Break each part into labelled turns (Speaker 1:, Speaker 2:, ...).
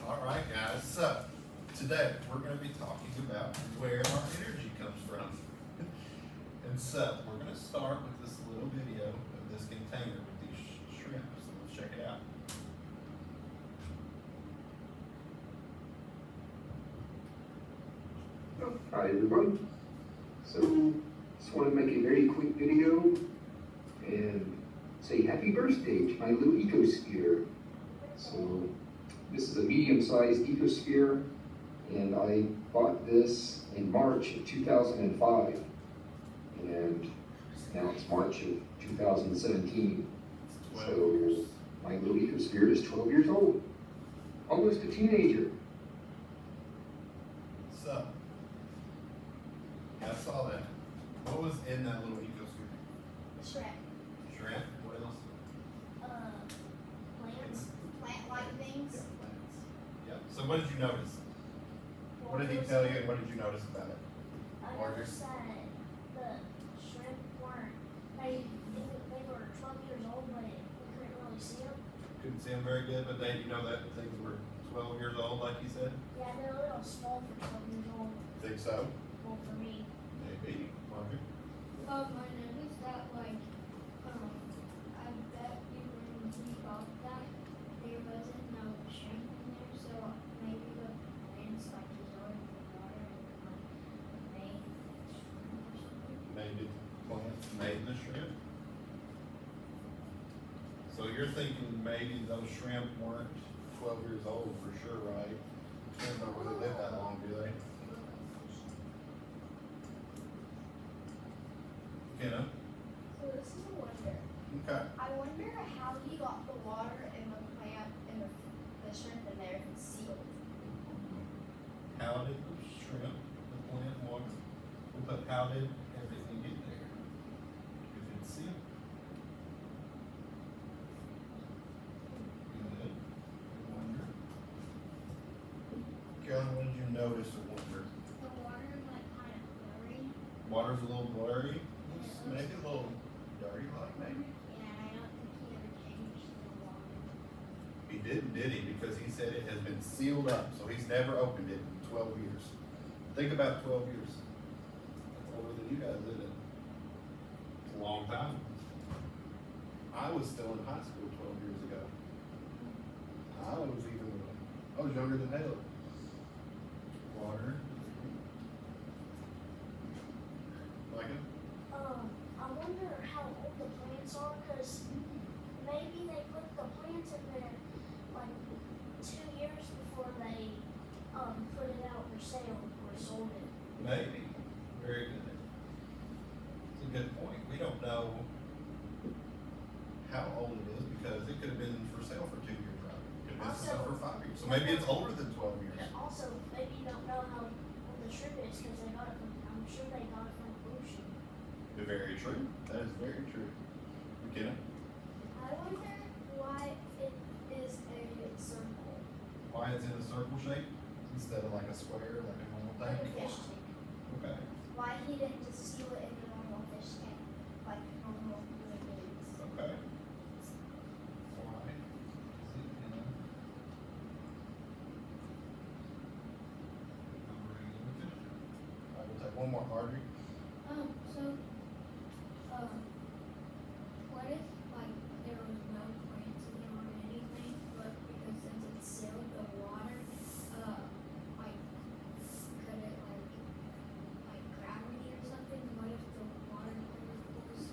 Speaker 1: All right, guys, so today we're going to be talking about where our energy comes from. And so we're going to start with this little video of this container with these shrimp. So let's check it out.
Speaker 2: Hi everyone. So just want to make a very quick video and say happy birthday to my little ecosphere. So this is a medium-sized ecosphere, and I bought this in March of 2005, and now it's March of 2017. So my little ecosphere is 12 years old, almost a teenager.
Speaker 1: So, I saw that. What was in that little ecosphere?
Speaker 3: Shrimp.
Speaker 1: Shrimp? What else?
Speaker 3: Plants. Plant-like things.
Speaker 1: Yeah, plants. Yep. So what did you notice? What did he tell you and what did you notice about it?
Speaker 3: I noticed that the shrimp weren't, they were 12 years old, but we couldn't really see them.
Speaker 1: Couldn't see them very good, but they, you know that things were 12 years old, like you said?
Speaker 3: Yeah, they're a little small for 12 years old.
Speaker 1: Think so?
Speaker 3: Well, for me.
Speaker 1: Maybe. Margaret?
Speaker 4: I noticed that, I bet you when he bought that, there wasn't no shrimp in there, so maybe the plants, dissolved in the water and, made shrimp or something.
Speaker 1: Maybe plants made the shrimp? So you're thinking maybe those shrimp weren't 12 years old for sure, right? Shrimp don't really live that long, do they? You know?
Speaker 5: So this is a wonder.
Speaker 1: Okay.
Speaker 5: I wonder how he got the water and the plant and the shrimp in there sealed.
Speaker 1: How did the shrimp, the plant water, but how did everything get there? If it's sealed. Good. I wonder. Carolyn, what did you notice or wonder?
Speaker 4: The water is kind of blurry.
Speaker 1: Water's a little blurry. Maybe a little dirty, like maybe.
Speaker 4: Yeah, and I don't think he ever changed the water.
Speaker 1: He didn't, did he? Because he said it has been sealed up, so he's never opened it in 12 years. Think about 12 years. That's older than you guys did it. It's a long time. I was still in high school 12 years ago. I was younger than Haley. Water. Like it?
Speaker 3: I wonder how old the plants are, because maybe they put the plants in there 2 years before they put it out for sale or sold it.
Speaker 1: Maybe. Very good. It's a good point. We don't know how old it is because it could have been for sale for 2 years, right? It could have been for sale for 5 years. So maybe it's older than 12 years.
Speaker 3: And also, maybe you don't know how old the shrimp is because they got it from, I'm sure they got it from the ocean.
Speaker 1: Very true. That is very true. McKenna?
Speaker 5: I wonder why it is a circle.
Speaker 1: Why it's in a circle shape instead of like a square, like a normal
Speaker 3: Like a
Speaker 1: thing?
Speaker 3: fish tank.
Speaker 1: Okay.
Speaker 5: Why he didn't just seal it in the normal fish tank, like normal human beings.
Speaker 1: Okay. Why? Is it in a regular fish? All right, we'll take one more, Marjorie.
Speaker 4: What if, there was no plants in there or anything, but because since it's sealed, the water, could it, gravity or something? What if the water was,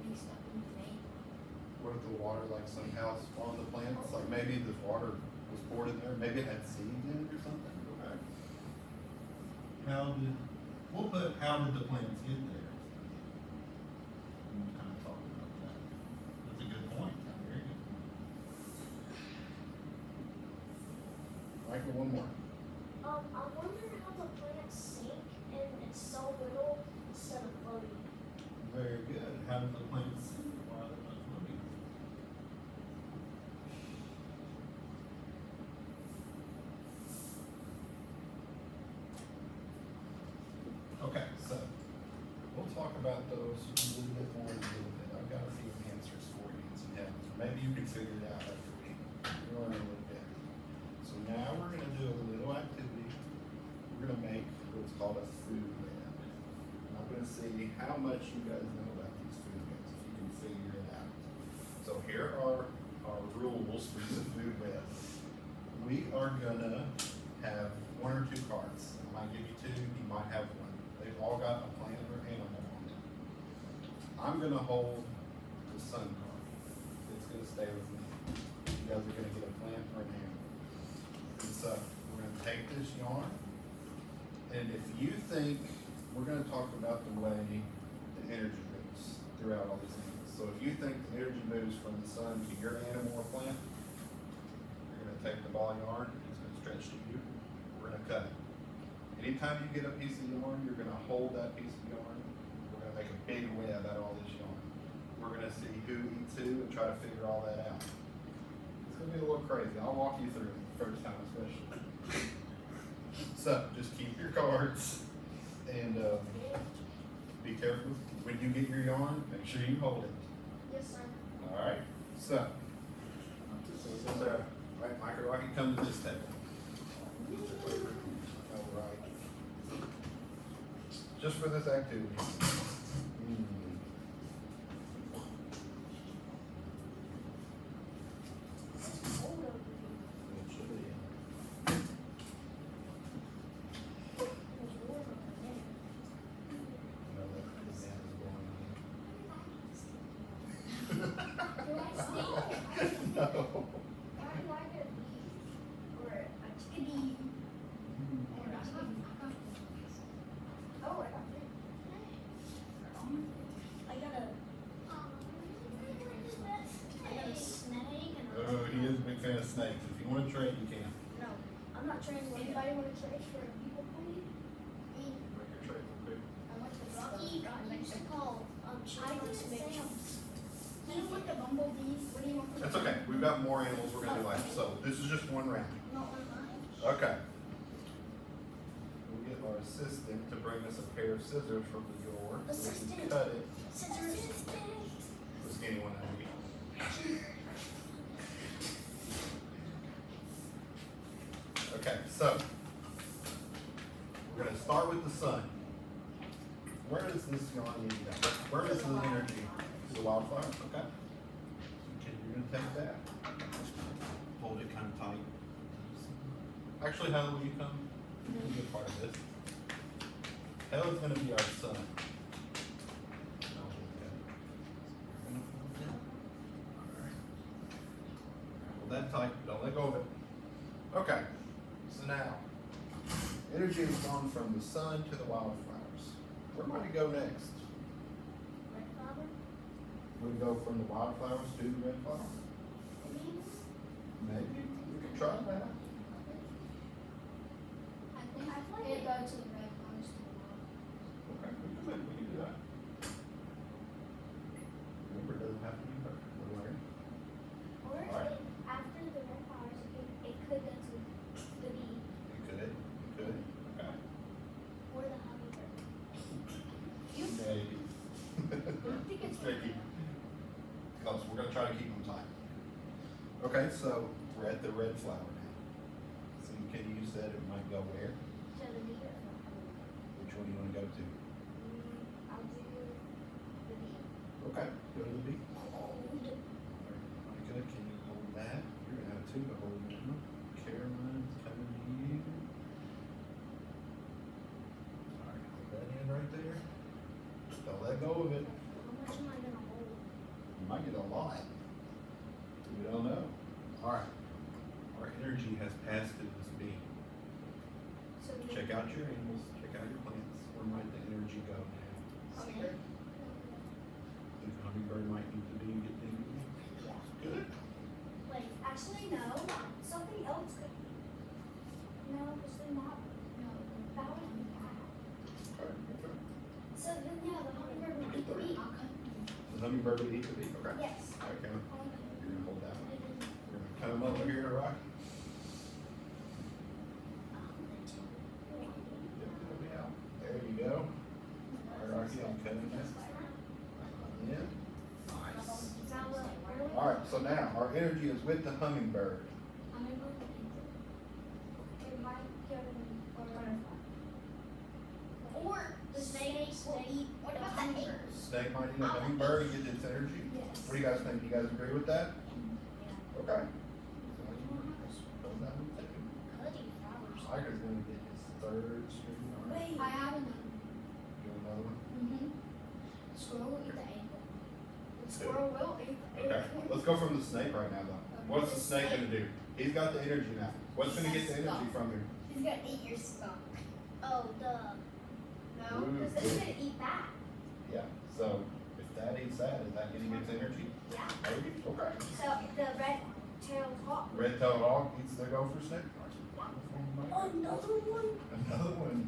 Speaker 4: mixed up in the main?
Speaker 1: What if the water somehow spawned the plants? Like maybe the water was poured in there, maybe it had seeds in it or something? Okay. How did the plants get there? We'll kind of talk about that. That's a good point. Very good. Michael, one more.
Speaker 3: I wonder how the plants sink and it's so little instead of floating.
Speaker 1: Very good. How did the plants sink while they're not floating? Okay, so we'll talk about those a little bit more in a little bit. I've got a few answers for you and some help. Maybe you can figure it out after we learn a little bit. So now how much you guys know about these food webs, if you can figure it out. So here are our rules for the food web. We are gonna have one or two cards. I might give you two, you might have one. They've all got a plant or animal on it. I'm gonna hold the sun card. It's gonna stay with me. You guys are gonna get a plant or an animal. And so we're gonna take this yarn, and if you think, we're gonna talk about the way the energy moves throughout all these animals. So if you think the energy moves from the sun to your animal or plant, you're gonna take the ball of yarn, it's gonna stretch to you, we're gonna cut it. Anytime you get a piece of yarn, you're gonna hold that piece of yarn, we're gonna make a big web out of all this yarn. We're gonna see who eats who and try to figure all that out. It's gonna be a little crazy, I'll walk you through it the first time especially. So, just keep your cards and be careful when you get your yarn, make sure you hold it.
Speaker 5: Yes, sir.
Speaker 1: Alright, so this is right, Michael, I can come to this table. Alright. Just for this activity. Oh, he is a big fan of snakes. If you want to trade, you can.
Speaker 3: No, I'm not training with
Speaker 5: Anybody want to trade for a people plate?
Speaker 1: Make your trade real quick.
Speaker 5: I want the
Speaker 3: Steve, I used to call
Speaker 5: I
Speaker 3: chicken
Speaker 5: just
Speaker 3: Sam's.
Speaker 5: Do you want the bumblebees? What do you want?
Speaker 1: That's okay. We've got more animals we're going to do later. So this is just one round.
Speaker 5: Not one of mine.
Speaker 1: Okay. We'll get our assistant to bring us a pair of scissors from the drawer. So we can
Speaker 3: Assistant.
Speaker 1: cut it.
Speaker 3: Scissors.
Speaker 1: The skinny one that we. Okay, so we're gonna start with the sun. Where does this yarn need to go? Where is the energy? To the wildflower, okay? Okay, you're gonna take that. Hold it kind of tight. Actually, Helen, will you come? You be a part of this. Helen's gonna be our sun. Hold that tight, don't let go of it. Okay, so now, energy has gone from the sun to the wildflowers. Where might it go next?
Speaker 3: Red flower?
Speaker 1: Would it go from the wildflowers to the red flower? Maybe, we could try that.
Speaker 5: I think it'd go to the red ones to the wall.
Speaker 1: Okay, we can do that. Remember, it doesn't have to be perfect, we're learning.
Speaker 3: Or
Speaker 1: Alright.
Speaker 3: after the red flowers, it could go to the bee
Speaker 1: You could, okay.
Speaker 3: or the hummingbird.
Speaker 1: Maybe.
Speaker 5: think it's
Speaker 1: tricky. Close, we're gonna try to keep them tight. Okay, so we're at the red flower now. So you said it might go where?
Speaker 3: To the bee or the hummingbird.
Speaker 1: Which one do you wanna go to?
Speaker 3: I'll do the bee.
Speaker 1: Okay, go to the bee.
Speaker 3: Hold.
Speaker 1: Monica, can you hold that? You're gonna have two to hold now. Caroline's coming to you. Alright, hold that in right there. Don't let go of it.
Speaker 3: How much am I gonna hold?
Speaker 1: You might get a lot. We don't know. Alright. Our energy has passed through this bee.
Speaker 3: So the
Speaker 1: Check out your animals, check out your plants. Where might the energy go now?
Speaker 3: Hummingbird.
Speaker 1: Think the hummingbird might need the bee to get the energy?
Speaker 3: Yeah.
Speaker 1: Good.
Speaker 3: Wait, actually no. Something else could. No, because they're not. No, that would be bad.
Speaker 1: Alright, okay.
Speaker 3: So then, yeah, the hummingbird would eat the bee.
Speaker 1: The hummingbird would eat the bee, okay?
Speaker 3: Yes.
Speaker 1: Okay, you're gonna hold that one. We're gonna come over here to Rocky. Yep, it'll be out. There you go. Alright, Rocky, I'm cutting that. Yeah. Nice. Alright, so now our energy is with the hummingbird.
Speaker 3: Hummingbird would eat the bee. It might go to the or butterfly.
Speaker 5: Or the snakes will eat. What about the
Speaker 1: snake might eat a hummingbird and get its energy?
Speaker 3: Yes.
Speaker 1: What do you guys think? You guys agree with that?
Speaker 3: Yeah.
Speaker 1: Okay.
Speaker 3: Cutting flowers.
Speaker 1: Tiger's gonna get his third string.
Speaker 3: Wait.
Speaker 5: I have another.
Speaker 1: You want another one?
Speaker 5: Mm-hmm. Squirrel will eat the acorn. The squirrel will eat the
Speaker 1: Okay,
Speaker 5: acorn.
Speaker 1: let's go from the snake right now though. What's the snake gonna do? He's got the energy now. What's gonna get the energy from him?
Speaker 5: He's gonna eat your skunk.
Speaker 3: Oh, duh.
Speaker 5: No,
Speaker 1: Ooh.
Speaker 5: because then he's gonna eat that.
Speaker 1: Yeah, so if that eats that, is that getting its energy?
Speaker 5: Yeah.
Speaker 1: Maybe, okay.
Speaker 3: So the red-tailed hawk.
Speaker 1: Red-tailed hawk eats the gopher snake?
Speaker 3: Another one?
Speaker 1: Another one.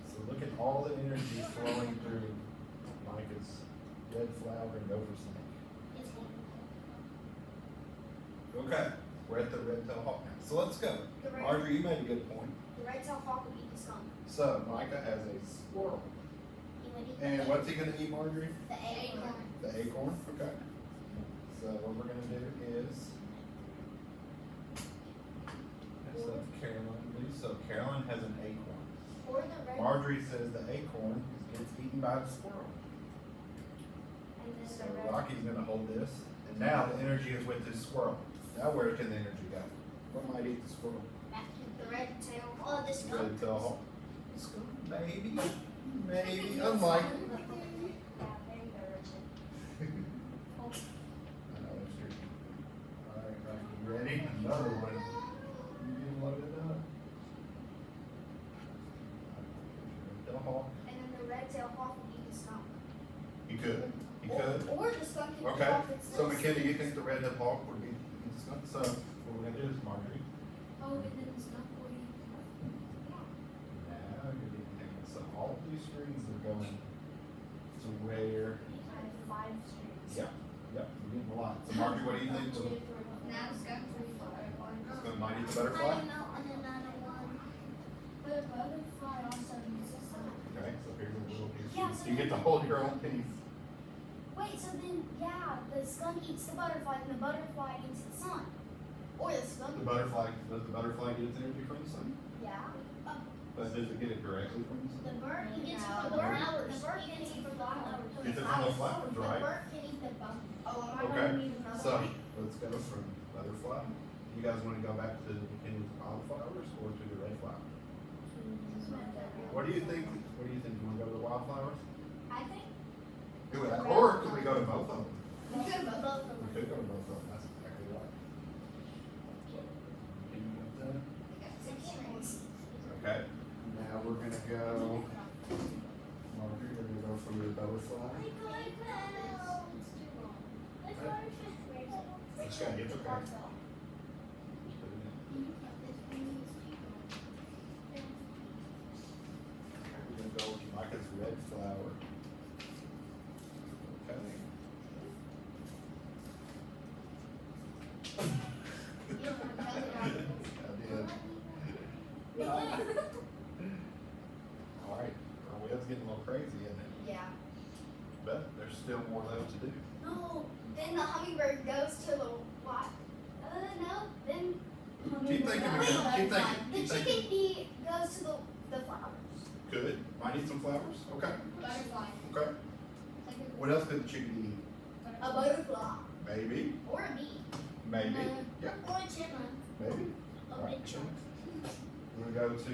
Speaker 1: So look at all the energy flowing through Micah's red flower and gopher snake.
Speaker 3: It's
Speaker 1: Okay, we're at the red-tailed hawk now. So let's go.
Speaker 5: The red,
Speaker 1: Marjorie, you made a good point.
Speaker 5: the red-tailed hawk will eat the skunk.
Speaker 1: So Micah has a squirrel. And what's he gonna eat, Marjorie?
Speaker 5: The acorn.
Speaker 1: The acorn, okay. So what we're gonna do is. That's what Carolyn do. So Carolyn has an acorn.
Speaker 5: Or the red.
Speaker 1: Marjorie says the acorn gets eaten by the squirrel.
Speaker 5: And then
Speaker 1: So
Speaker 5: the red.
Speaker 1: Rocky's gonna hold this, and now the energy is with this squirrel. Now where can the energy go? What might eat the squirrel?
Speaker 5: The red-tailed
Speaker 3: Oh,
Speaker 5: hawk.
Speaker 3: this one.
Speaker 1: Red tail hawk. Maybe, maybe, unlikely.
Speaker 5: Yeah, very urgent.
Speaker 1: I know, that's true. Alright, Rocky, you ready? Another one. You getting loaded up? Red tail hawk.
Speaker 5: And then the red-tailed hawk will eat the skunk.
Speaker 1: He could, he could.
Speaker 5: Or the skunk can
Speaker 1: Okay,
Speaker 5: eat off its
Speaker 1: so
Speaker 5: little
Speaker 1: McKenna, you
Speaker 5: sticks.
Speaker 1: think the red tail hawk would be, so what we're gonna do is Marjorie.
Speaker 5: Oh, and then the skunk will eat.
Speaker 1: Now you're getting it. So all these strings are going to where,
Speaker 5: I have 5 strings.
Speaker 1: yeah, yep, you're getting a lot. So Marjorie, what do you think?
Speaker 5: Now the skunk will eat the butterfly.
Speaker 1: It's gonna might eat the butterfly?
Speaker 5: But a butterfly also uses some.
Speaker 1: Okay, so here's a little piece.
Speaker 3: Yeah,
Speaker 1: So you get to hold your own piece.
Speaker 5: Wait, so then, yeah, the skunk eats the butterfly and the butterfly eats its son. Or the skunk.
Speaker 1: The butterfly, does the butterfly get its energy from the sun?
Speaker 5: Yeah.
Speaker 1: But does it get it directly from the sun?
Speaker 3: The bird he gets
Speaker 5: No,
Speaker 3: from
Speaker 5: the
Speaker 3: the
Speaker 5: bird-
Speaker 3: flowers.
Speaker 5: the bird gets it from the flowers.
Speaker 1: Gets it from the flowers,
Speaker 5: The
Speaker 1: right?
Speaker 5: bird can eat the bum. Oh, am I
Speaker 1: Okay,
Speaker 5: gonna need another
Speaker 1: So,
Speaker 5: one?
Speaker 1: let's go from butterfly. You guys wanna go back to the McKinney's wildflowers or to the red flower? What do you think? What do you think? You wanna go to the wildflowers?
Speaker 5: I think
Speaker 1: Or could we go to both of them?
Speaker 5: we could both of them.
Speaker 1: We could go to both of them, that's exactly right. Can you get that?
Speaker 5: We got 6 strings.
Speaker 1: Okay, now we're gonna go, Marjorie, we're gonna go from your butterfly. It's okay, it's okay. We're gonna go with Micah's red flower. Okay.
Speaker 5: You don't want to tell it
Speaker 1: I did. Alright, our wheel's getting a little crazy, isn't it?
Speaker 5: Yeah.
Speaker 1: But there's still more left to do.
Speaker 5: No, then the hummingbird goes to the what? No, then.
Speaker 1: Keep thinking,
Speaker 5: Wait,
Speaker 1: McKenna, keep thinking,
Speaker 5: The
Speaker 1: keep
Speaker 5: chicken
Speaker 1: thinking.
Speaker 5: bee goes to the flowers.
Speaker 1: Good, might need some flowers, okay,
Speaker 5: Butterfly.
Speaker 1: okay. What else could the chicken eat?
Speaker 5: A butterfly.
Speaker 1: Maybe,
Speaker 5: Or a bee.
Speaker 1: maybe, yeah,
Speaker 3: Or a chipmunk.
Speaker 1: maybe.
Speaker 3: A
Speaker 1: Alright,
Speaker 3: big chunk.
Speaker 1: we're gonna go to,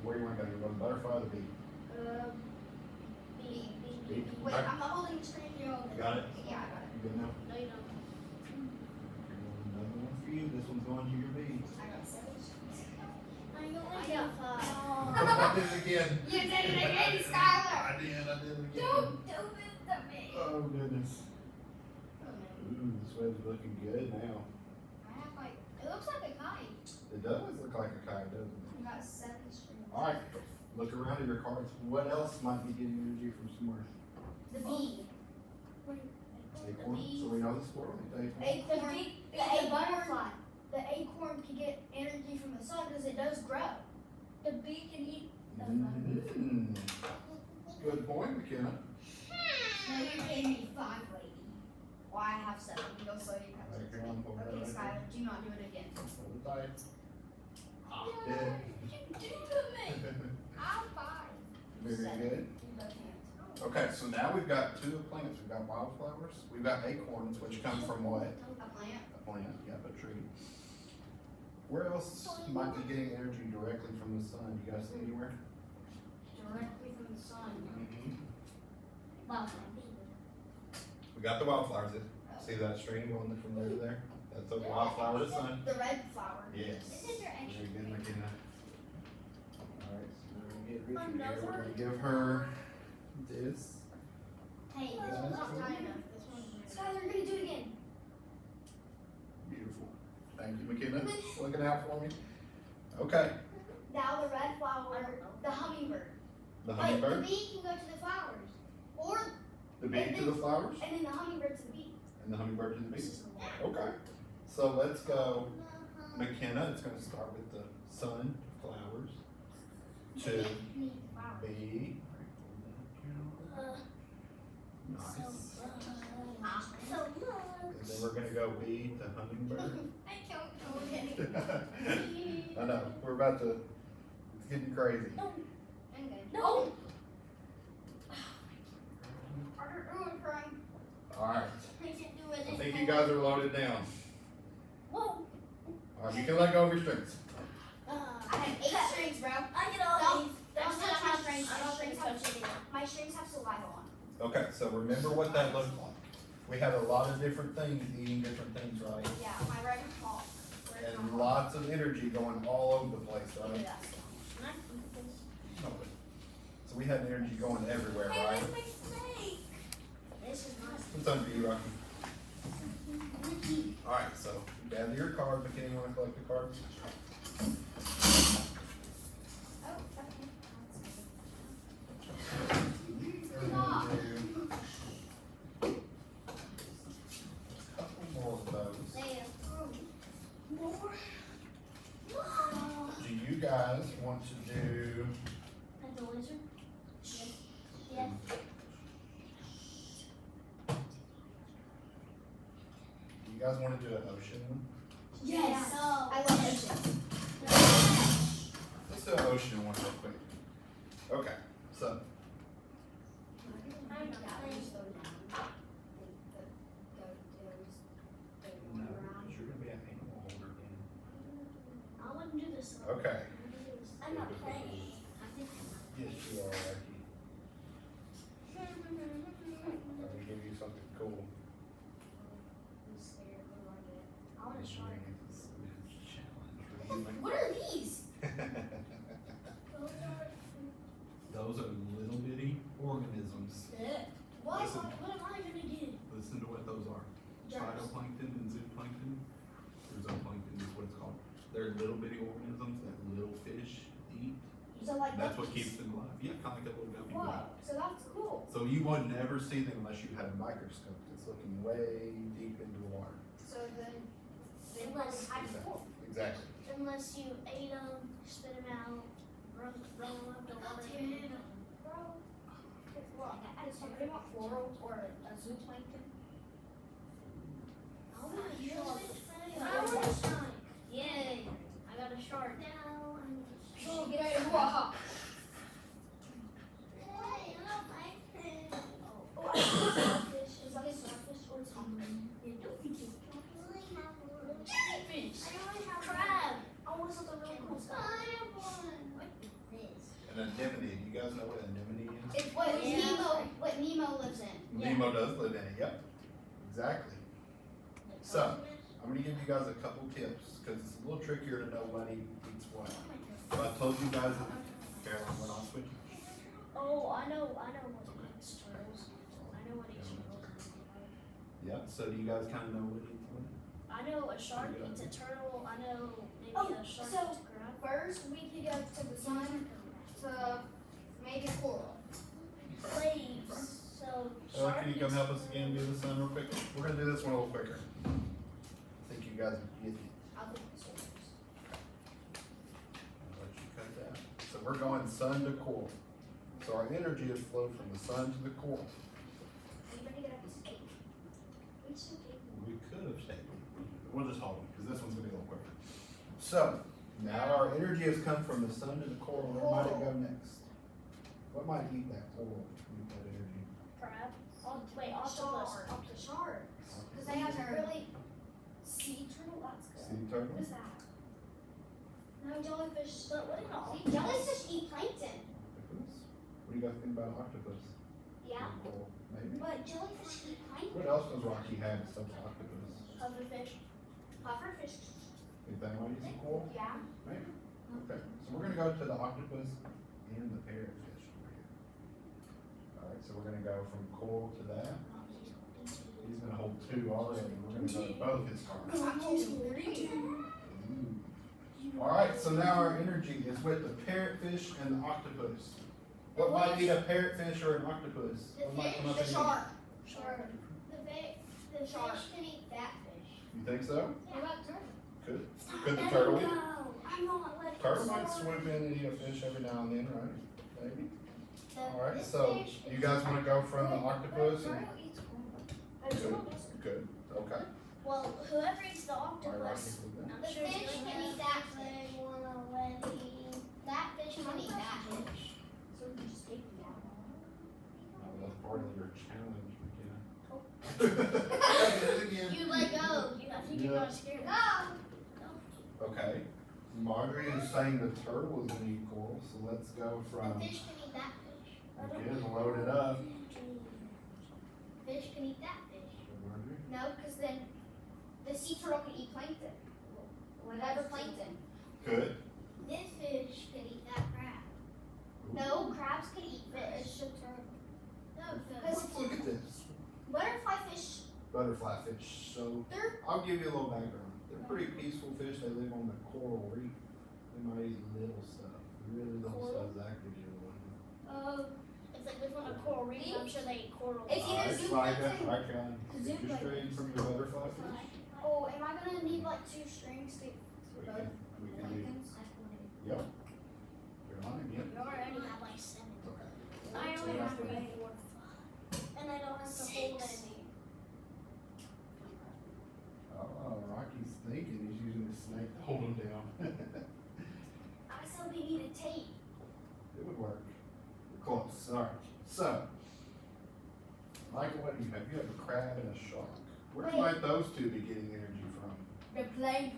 Speaker 1: where you wanna go, you want the butterfly or the bee?
Speaker 5: Bee.
Speaker 1: Bee.
Speaker 5: Wait,
Speaker 1: Okay.
Speaker 5: I'm not holding the string. You're holding
Speaker 1: You got it?
Speaker 5: Yeah, I got it.
Speaker 1: You good now?
Speaker 3: No, you don't.
Speaker 1: Another one for you, this one's going to your bee.
Speaker 5: I got 7 strings.
Speaker 3: I only
Speaker 5: I
Speaker 3: got
Speaker 5: got 5.
Speaker 1: I did it again.
Speaker 5: You did it again, Skyler.
Speaker 1: I did it again.
Speaker 5: Don't do this to me.
Speaker 1: Oh goodness.
Speaker 5: Oh, no.
Speaker 1: Ooh, this web's looking good now.
Speaker 5: I have like, it looks like a kite.
Speaker 1: It does look like a kite, doesn't it?
Speaker 5: I got 7 strings.
Speaker 1: Alright, look around at your cards. What else might be getting energy from somewhere?
Speaker 5: The bee.
Speaker 1: Acorn, so we know the squirrel, the acorn.
Speaker 5: Acorn.
Speaker 3: The butterfly.
Speaker 5: The acorn can get energy from the sun because it does grow. The bee can eat.
Speaker 1: Mm. Good point, McKenna.
Speaker 5: No, you gave me 5, lady. Well, I have 7. Go so you have
Speaker 1: Alright,
Speaker 5: 6.
Speaker 1: here, I'm pulling that
Speaker 5: Okay,
Speaker 1: right
Speaker 5: Skyler, do not do it again.
Speaker 1: Hold it tight. Ah,
Speaker 5: No,
Speaker 1: did.
Speaker 5: you do to me. I'm 5.
Speaker 1: Very good.
Speaker 5: In both hands.
Speaker 1: Okay, so now we've got two plants. We've got wildflowers. We've got acorns, which come from what?
Speaker 5: A plant.
Speaker 1: A plant, yeah, a tree. Where else might be getting energy directly from the sun? You guys see anywhere?
Speaker 5: Directly from the sun.
Speaker 1: We got the wildflowers. See that string going from there to there? That's a wildflower to sun.
Speaker 5: The red flower.
Speaker 1: Yes. Very good, McKenna. Alright, so we're gonna get Richard here. We're gonna give her this.
Speaker 5: Hey, this one's not high enough. This one's.
Speaker 3: Skyler, you're gonna do it again.
Speaker 1: Beautiful. Thank you, McKenna. Looking out for me. Okay,
Speaker 5: Now the red flower, the hummingbird.
Speaker 1: the
Speaker 5: Wait,
Speaker 1: hummingbird,
Speaker 5: the bee can go to the flowers. Or,
Speaker 1: the bee to the flowers,
Speaker 5: and then the hummingbird to the bee.
Speaker 1: and the hummingbird to the bee. Okay, so let's go, McKenna. It's gonna start with the sun, flowers, to bee. Nice. And then we're gonna go bee to hummingbird.
Speaker 5: I don't know.
Speaker 1: I know, we're about to, it's getting crazy.
Speaker 5: Okay.
Speaker 3: No.
Speaker 1: Alright,
Speaker 5: I can't do it.
Speaker 1: I think you guys are loaded down.
Speaker 3: Whoa.
Speaker 1: Alright, you can let go of your strings.
Speaker 5: I have 8 strings, bro.
Speaker 3: I get all
Speaker 5: Don't-
Speaker 3: these.
Speaker 5: don't touch my strings.
Speaker 3: I don't think
Speaker 5: Strings
Speaker 3: touch it.
Speaker 5: My strings have saliva on.
Speaker 1: Okay, so remember what that looked like. We had a lot of different things eating different things, right?
Speaker 5: Yeah, my red and fall.
Speaker 1: And lots of energy going all over the place, right? So we had energy going everywhere, right?
Speaker 3: This is nice.
Speaker 1: What's under you, Rocky? Alright, so gather your cards. McKenna, you wanna collect the cards?
Speaker 5: Oh, okay.
Speaker 1: We're gonna do a couple more of those.
Speaker 3: More.
Speaker 1: Do you guys want to do?
Speaker 3: And the lizard? Yes.
Speaker 1: Do you guys wanna do an ocean one?
Speaker 5: Yes. I love oceans.
Speaker 1: Let's do an ocean one real quick. Okay, so no, you're gonna be an animal holder then.
Speaker 3: I wouldn't do this.
Speaker 1: Okay.
Speaker 3: I'm not playing.
Speaker 1: Yes, you are, Rocky. I'm gonna give you something cool.
Speaker 3: I want a shark.
Speaker 5: What are these?
Speaker 1: Those are little bitty organisms.
Speaker 3: What?
Speaker 1: Listen.
Speaker 3: What am I gonna do?
Speaker 1: Listen to what those are. Phytoplankton and zooplankton, or zooplankton is what it's called. They're little bitty organisms that little fish eat.
Speaker 5: So like
Speaker 1: That's what
Speaker 5: guppies.
Speaker 1: keeps them alive. Yeah, kind of like a little guppy.
Speaker 5: Whoa, so that's cool.
Speaker 1: So you would never see them unless you had a microscope that's looking way deep into the water.
Speaker 5: So then they were
Speaker 3: Unless-
Speaker 5: kind of cool.
Speaker 1: Exactly.
Speaker 3: Unless you ate them, spit them out, run them up the water.
Speaker 5: Bro, well, I just talking about florals or a zooplankton.
Speaker 3: I want a shark.
Speaker 5: I want a
Speaker 3: shark. Yay! I got a shark. Now I'm
Speaker 5: So get out of here. Waha.
Speaker 3: Hey, I don't like it. Oh, I want a starfish. Is that a starfish or something? Yeah, don't think it's jellyfish. I only have crab. I want something really cool. I have one. What is this?
Speaker 1: An anemone. Do you guys know what an anemone is?
Speaker 5: It's what
Speaker 3: Yeah.
Speaker 5: Nemo lives in.
Speaker 3: Yeah.
Speaker 1: Nemo does live in it. Yep. Exactly. So, I'm gonna give you guys a couple tips because it's a little trickier to know what eats what. So I told you guys that Caroline went on switch.
Speaker 3: Oh, I know what eats turtles. I know what eats turtles.
Speaker 1: Yep. So do you guys kind of know what eats what?
Speaker 3: I know a shark eats a turtle. I know maybe
Speaker 5: Oh,
Speaker 3: a shark
Speaker 5: so-
Speaker 3: eats a crab.
Speaker 5: First, we could go to the sun to maybe coral.
Speaker 3: Waves. So
Speaker 1: Ella,
Speaker 3: shark
Speaker 1: can you come
Speaker 3: eats
Speaker 1: help us
Speaker 3: crab.
Speaker 1: again do this one real quick? We're gonna do this one a little quicker. I think you guys get it.
Speaker 5: I'll do the source.
Speaker 1: I'll let you cut that. So we're going sun to core. So our energy is flowed from the sun to the core.
Speaker 5: Anybody got a piece of cake?
Speaker 3: It's okay.
Speaker 1: We could have stayed. We'll just hold them because this one's gonna be a little quicker. So now our energy has come from the sun to the core. Where might it go next? What might eat that coral, eat that energy?
Speaker 3: Crab. Wait, octopus. Octopus.
Speaker 5: Sharks. Because they have really sea turtle. That's good.
Speaker 1: Sea turtle?
Speaker 5: What is that? No jellyfish.
Speaker 3: But what about
Speaker 5: See, jellyfish eat plankton.
Speaker 1: Octopus? What do you guys think about octopus?
Speaker 5: Yeah.
Speaker 1: Coral, maybe?
Speaker 5: But jellyfish eat plankton.
Speaker 1: What else does Rocky have besides octopus?
Speaker 3: pufferfish?
Speaker 5: Pufferfish.
Speaker 1: Think that might eat some coral?
Speaker 5: Yeah.
Speaker 1: Maybe. Okay, so we're gonna go to the octopus and the parrotfish over here. Alright, so we're gonna go from coral to that. He's gonna hold two already. We're gonna go to both his cards. Alright, so now our energy is with the parrotfish and the octopus. What might eat a parrotfish or an octopus? What might come up
Speaker 5: The
Speaker 1: and eat?
Speaker 5: shark.
Speaker 3: Shark.
Speaker 4: The
Speaker 5: Shark.
Speaker 4: fish can eat that fish.
Speaker 1: You think so?
Speaker 5: What about turtle?
Speaker 1: Could. Could the turtle eat?
Speaker 3: I'm not letting
Speaker 1: Turtle might
Speaker 3: go.
Speaker 1: swoop in and eat a fish every now and then, right? Maybe. Alright,
Speaker 4: This
Speaker 1: so
Speaker 4: fish
Speaker 1: you
Speaker 4: is-
Speaker 1: guys wanna go from the octopus and?
Speaker 5: Turtle eats coral.
Speaker 1: Good, okay.
Speaker 3: Well, whoever eats the
Speaker 1: Alright,
Speaker 3: octopus,
Speaker 1: Rocky's with that.
Speaker 3: I'm
Speaker 4: The
Speaker 3: sure
Speaker 4: fish
Speaker 3: it's
Speaker 4: can
Speaker 3: gonna
Speaker 4: eat that fish. That fish can eat that fish.
Speaker 5: So we can just take the out.
Speaker 1: Oh, that's part of your challenge, McKenna.
Speaker 4: You let go.
Speaker 3: I think you're
Speaker 1: Yeah.
Speaker 3: gonna scare me.
Speaker 4: Go.
Speaker 1: Okay, Marjorie is saying the turtle is gonna eat coral, so let's go
Speaker 4: The
Speaker 1: from,
Speaker 4: fish can eat that fish.
Speaker 1: again, load it up.
Speaker 4: Fish can eat that fish.
Speaker 1: Marjorie?
Speaker 5: No, because then the sea turtle can eat plankton. Whatever plankton.
Speaker 1: Good.
Speaker 4: This fish can eat that crab.
Speaker 5: No, crabs can eat fish.
Speaker 4: It's a turtle. No,
Speaker 1: Let's look at this.
Speaker 5: Butterfly fish.
Speaker 1: Butterfly fish, so
Speaker 5: They're-
Speaker 1: I'll give you a little background. They're pretty peaceful fish, they live on the coral reef. They might eat little stuff, really little
Speaker 3: Coral?
Speaker 1: stuff Zach gives you one.
Speaker 3: If they live on a coral reef, I'm sure they eat coral.
Speaker 5: It's either
Speaker 1: Alright,
Speaker 5: zooplankton-
Speaker 1: I can,
Speaker 5: Zooplankton.
Speaker 1: you're straying from your butterfly fish.
Speaker 5: Oh, am I gonna need like 2 strings to
Speaker 1: We
Speaker 5: both
Speaker 1: can do,
Speaker 5: planktons?
Speaker 1: yep. You're on again.
Speaker 3: You already have like 7.
Speaker 1: Okay.
Speaker 3: I only have 3, 4, 5. And I don't have to hold
Speaker 5: 6.
Speaker 3: any.
Speaker 1: Oh, Rocky's thinking, he's using the snake to hold him down.
Speaker 5: I said we needed tape.
Speaker 1: It would work. Close, alright. So, Michael, what do you have? You have a crab and a shark. Where
Speaker 5: Wait.
Speaker 1: might those two be getting energy from?
Speaker 5: The plankton.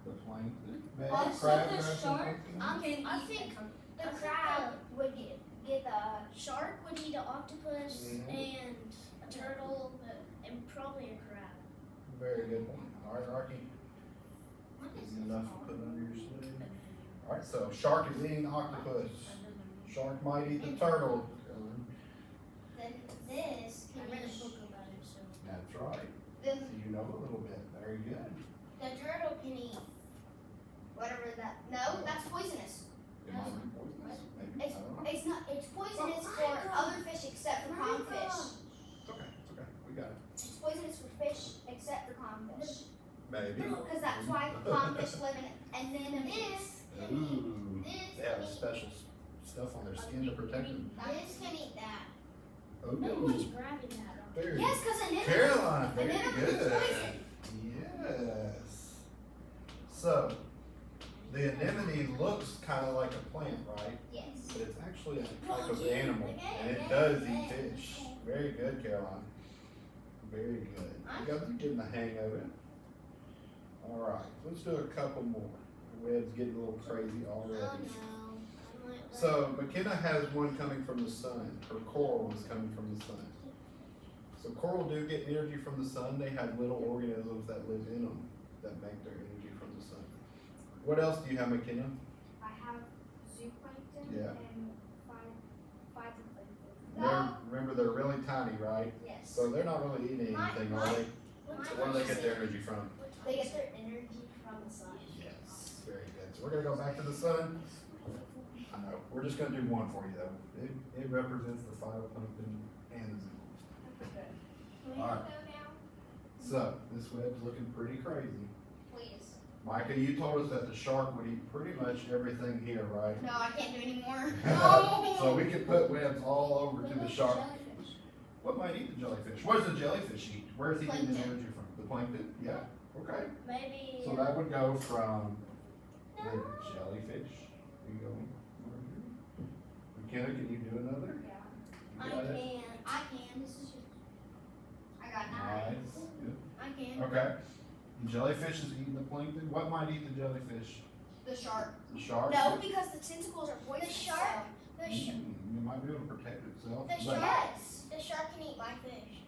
Speaker 1: The plankton? Maybe
Speaker 5: Also
Speaker 1: crab
Speaker 5: the
Speaker 1: has some
Speaker 5: shark,
Speaker 1: plankton?
Speaker 3: I think
Speaker 5: The crab would get the
Speaker 3: shark would eat an octopus
Speaker 1: Mhm.
Speaker 3: and a turtle, and probably a crab.
Speaker 1: Very good point. Alright, Rocky,
Speaker 4: What is
Speaker 1: easy
Speaker 4: this
Speaker 1: enough to
Speaker 4: called?
Speaker 1: put under your sleeve. Alright, so shark is eating octopus. Shark might eat the turtle.
Speaker 4: Then this
Speaker 3: I
Speaker 4: can
Speaker 3: read a
Speaker 4: eat.
Speaker 3: book about it, so.
Speaker 1: That's right.
Speaker 5: then
Speaker 1: So you know a little bit. Very good.
Speaker 4: The turtle can eat.
Speaker 5: whatever that. No, that's poisonous.
Speaker 1: It might be poisonous, maybe. I
Speaker 5: It's
Speaker 1: don't know.
Speaker 5: it's not. It's poisonous
Speaker 3: Oh,
Speaker 5: for
Speaker 3: Michael.
Speaker 5: other fish except for clownfish.
Speaker 1: It's okay, it's okay. We got it.
Speaker 5: It's poisonous for fish except for clownfish.
Speaker 1: Maybe.
Speaker 5: Because that's why clownfish live in anemones.
Speaker 1: Ooh.
Speaker 4: This
Speaker 1: They have
Speaker 4: can
Speaker 1: a
Speaker 4: eat.
Speaker 1: special stuff on their skin to protect them.
Speaker 4: This can eat that.
Speaker 3: Nobody's
Speaker 1: Ooh.
Speaker 3: grabbing that.
Speaker 1: Very
Speaker 5: Yes, because anemones.
Speaker 1: Caroline, very
Speaker 5: Anemone is
Speaker 1: good.
Speaker 5: poison.
Speaker 1: Yes. So, the anemone looks kind of like a plant, right?
Speaker 4: Yes.
Speaker 1: But it's actually a type of animal, and it does eat fish. Very good, Caroline. Very good. You guys are getting the hang of it. All right, let's do a couple more. The web's getting a little crazy
Speaker 3: Oh no.
Speaker 1: already.
Speaker 3: I might
Speaker 1: So McKenna has one coming from the sun. Her coral is coming from the sun. So coral do get energy from the sun. They have little organisms that live in them that make their energy from the sun. What else do you have, McKenna?
Speaker 5: I have zooplankton
Speaker 1: Yeah.
Speaker 5: and phytoplankton.
Speaker 1: Remember, they're really tiny, right?
Speaker 5: Yes.
Speaker 1: So they're not really eating anything, are they?
Speaker 3: What
Speaker 1: So where do they get their energy from?
Speaker 5: They get their energy from the sun.
Speaker 1: Yes. Very good. So we're gonna go back to the sun. I know. We're just gonna do one for you though. It represents the phytoplankton and the zoo.
Speaker 4: Will you
Speaker 1: All
Speaker 4: go
Speaker 1: right.
Speaker 4: now?
Speaker 1: So this web's looking pretty crazy.
Speaker 5: Please.
Speaker 1: Micah, you told us that the shark would eat pretty much everything here, right?
Speaker 5: No, I can't do any more.
Speaker 1: So we can put webs all over to the shark. What might eat the jellyfish? What does the jellyfish eat? Where is he getting the
Speaker 5: Plankton.
Speaker 1: energy from? The plankton? Yeah, okay.
Speaker 3: Maybe.
Speaker 1: So that would go from the jellyfish. Are you going? Marjorie? McKenna, can you do another?
Speaker 5: Yeah.
Speaker 3: I
Speaker 1: Got it?
Speaker 3: can't.
Speaker 5: I can. This is just. I got
Speaker 1: Nice,
Speaker 5: 9.
Speaker 1: good.
Speaker 5: I can.
Speaker 1: Okay. The jellyfish is eating the plankton. What might eat the jellyfish?
Speaker 5: The shark.
Speaker 1: The shark?
Speaker 3: No, because the tentacles are poisonous.
Speaker 5: The shark. The
Speaker 1: It might be able to protect itself.
Speaker 5: The
Speaker 1: but-
Speaker 5: shark.
Speaker 3: The shark can eat my fish.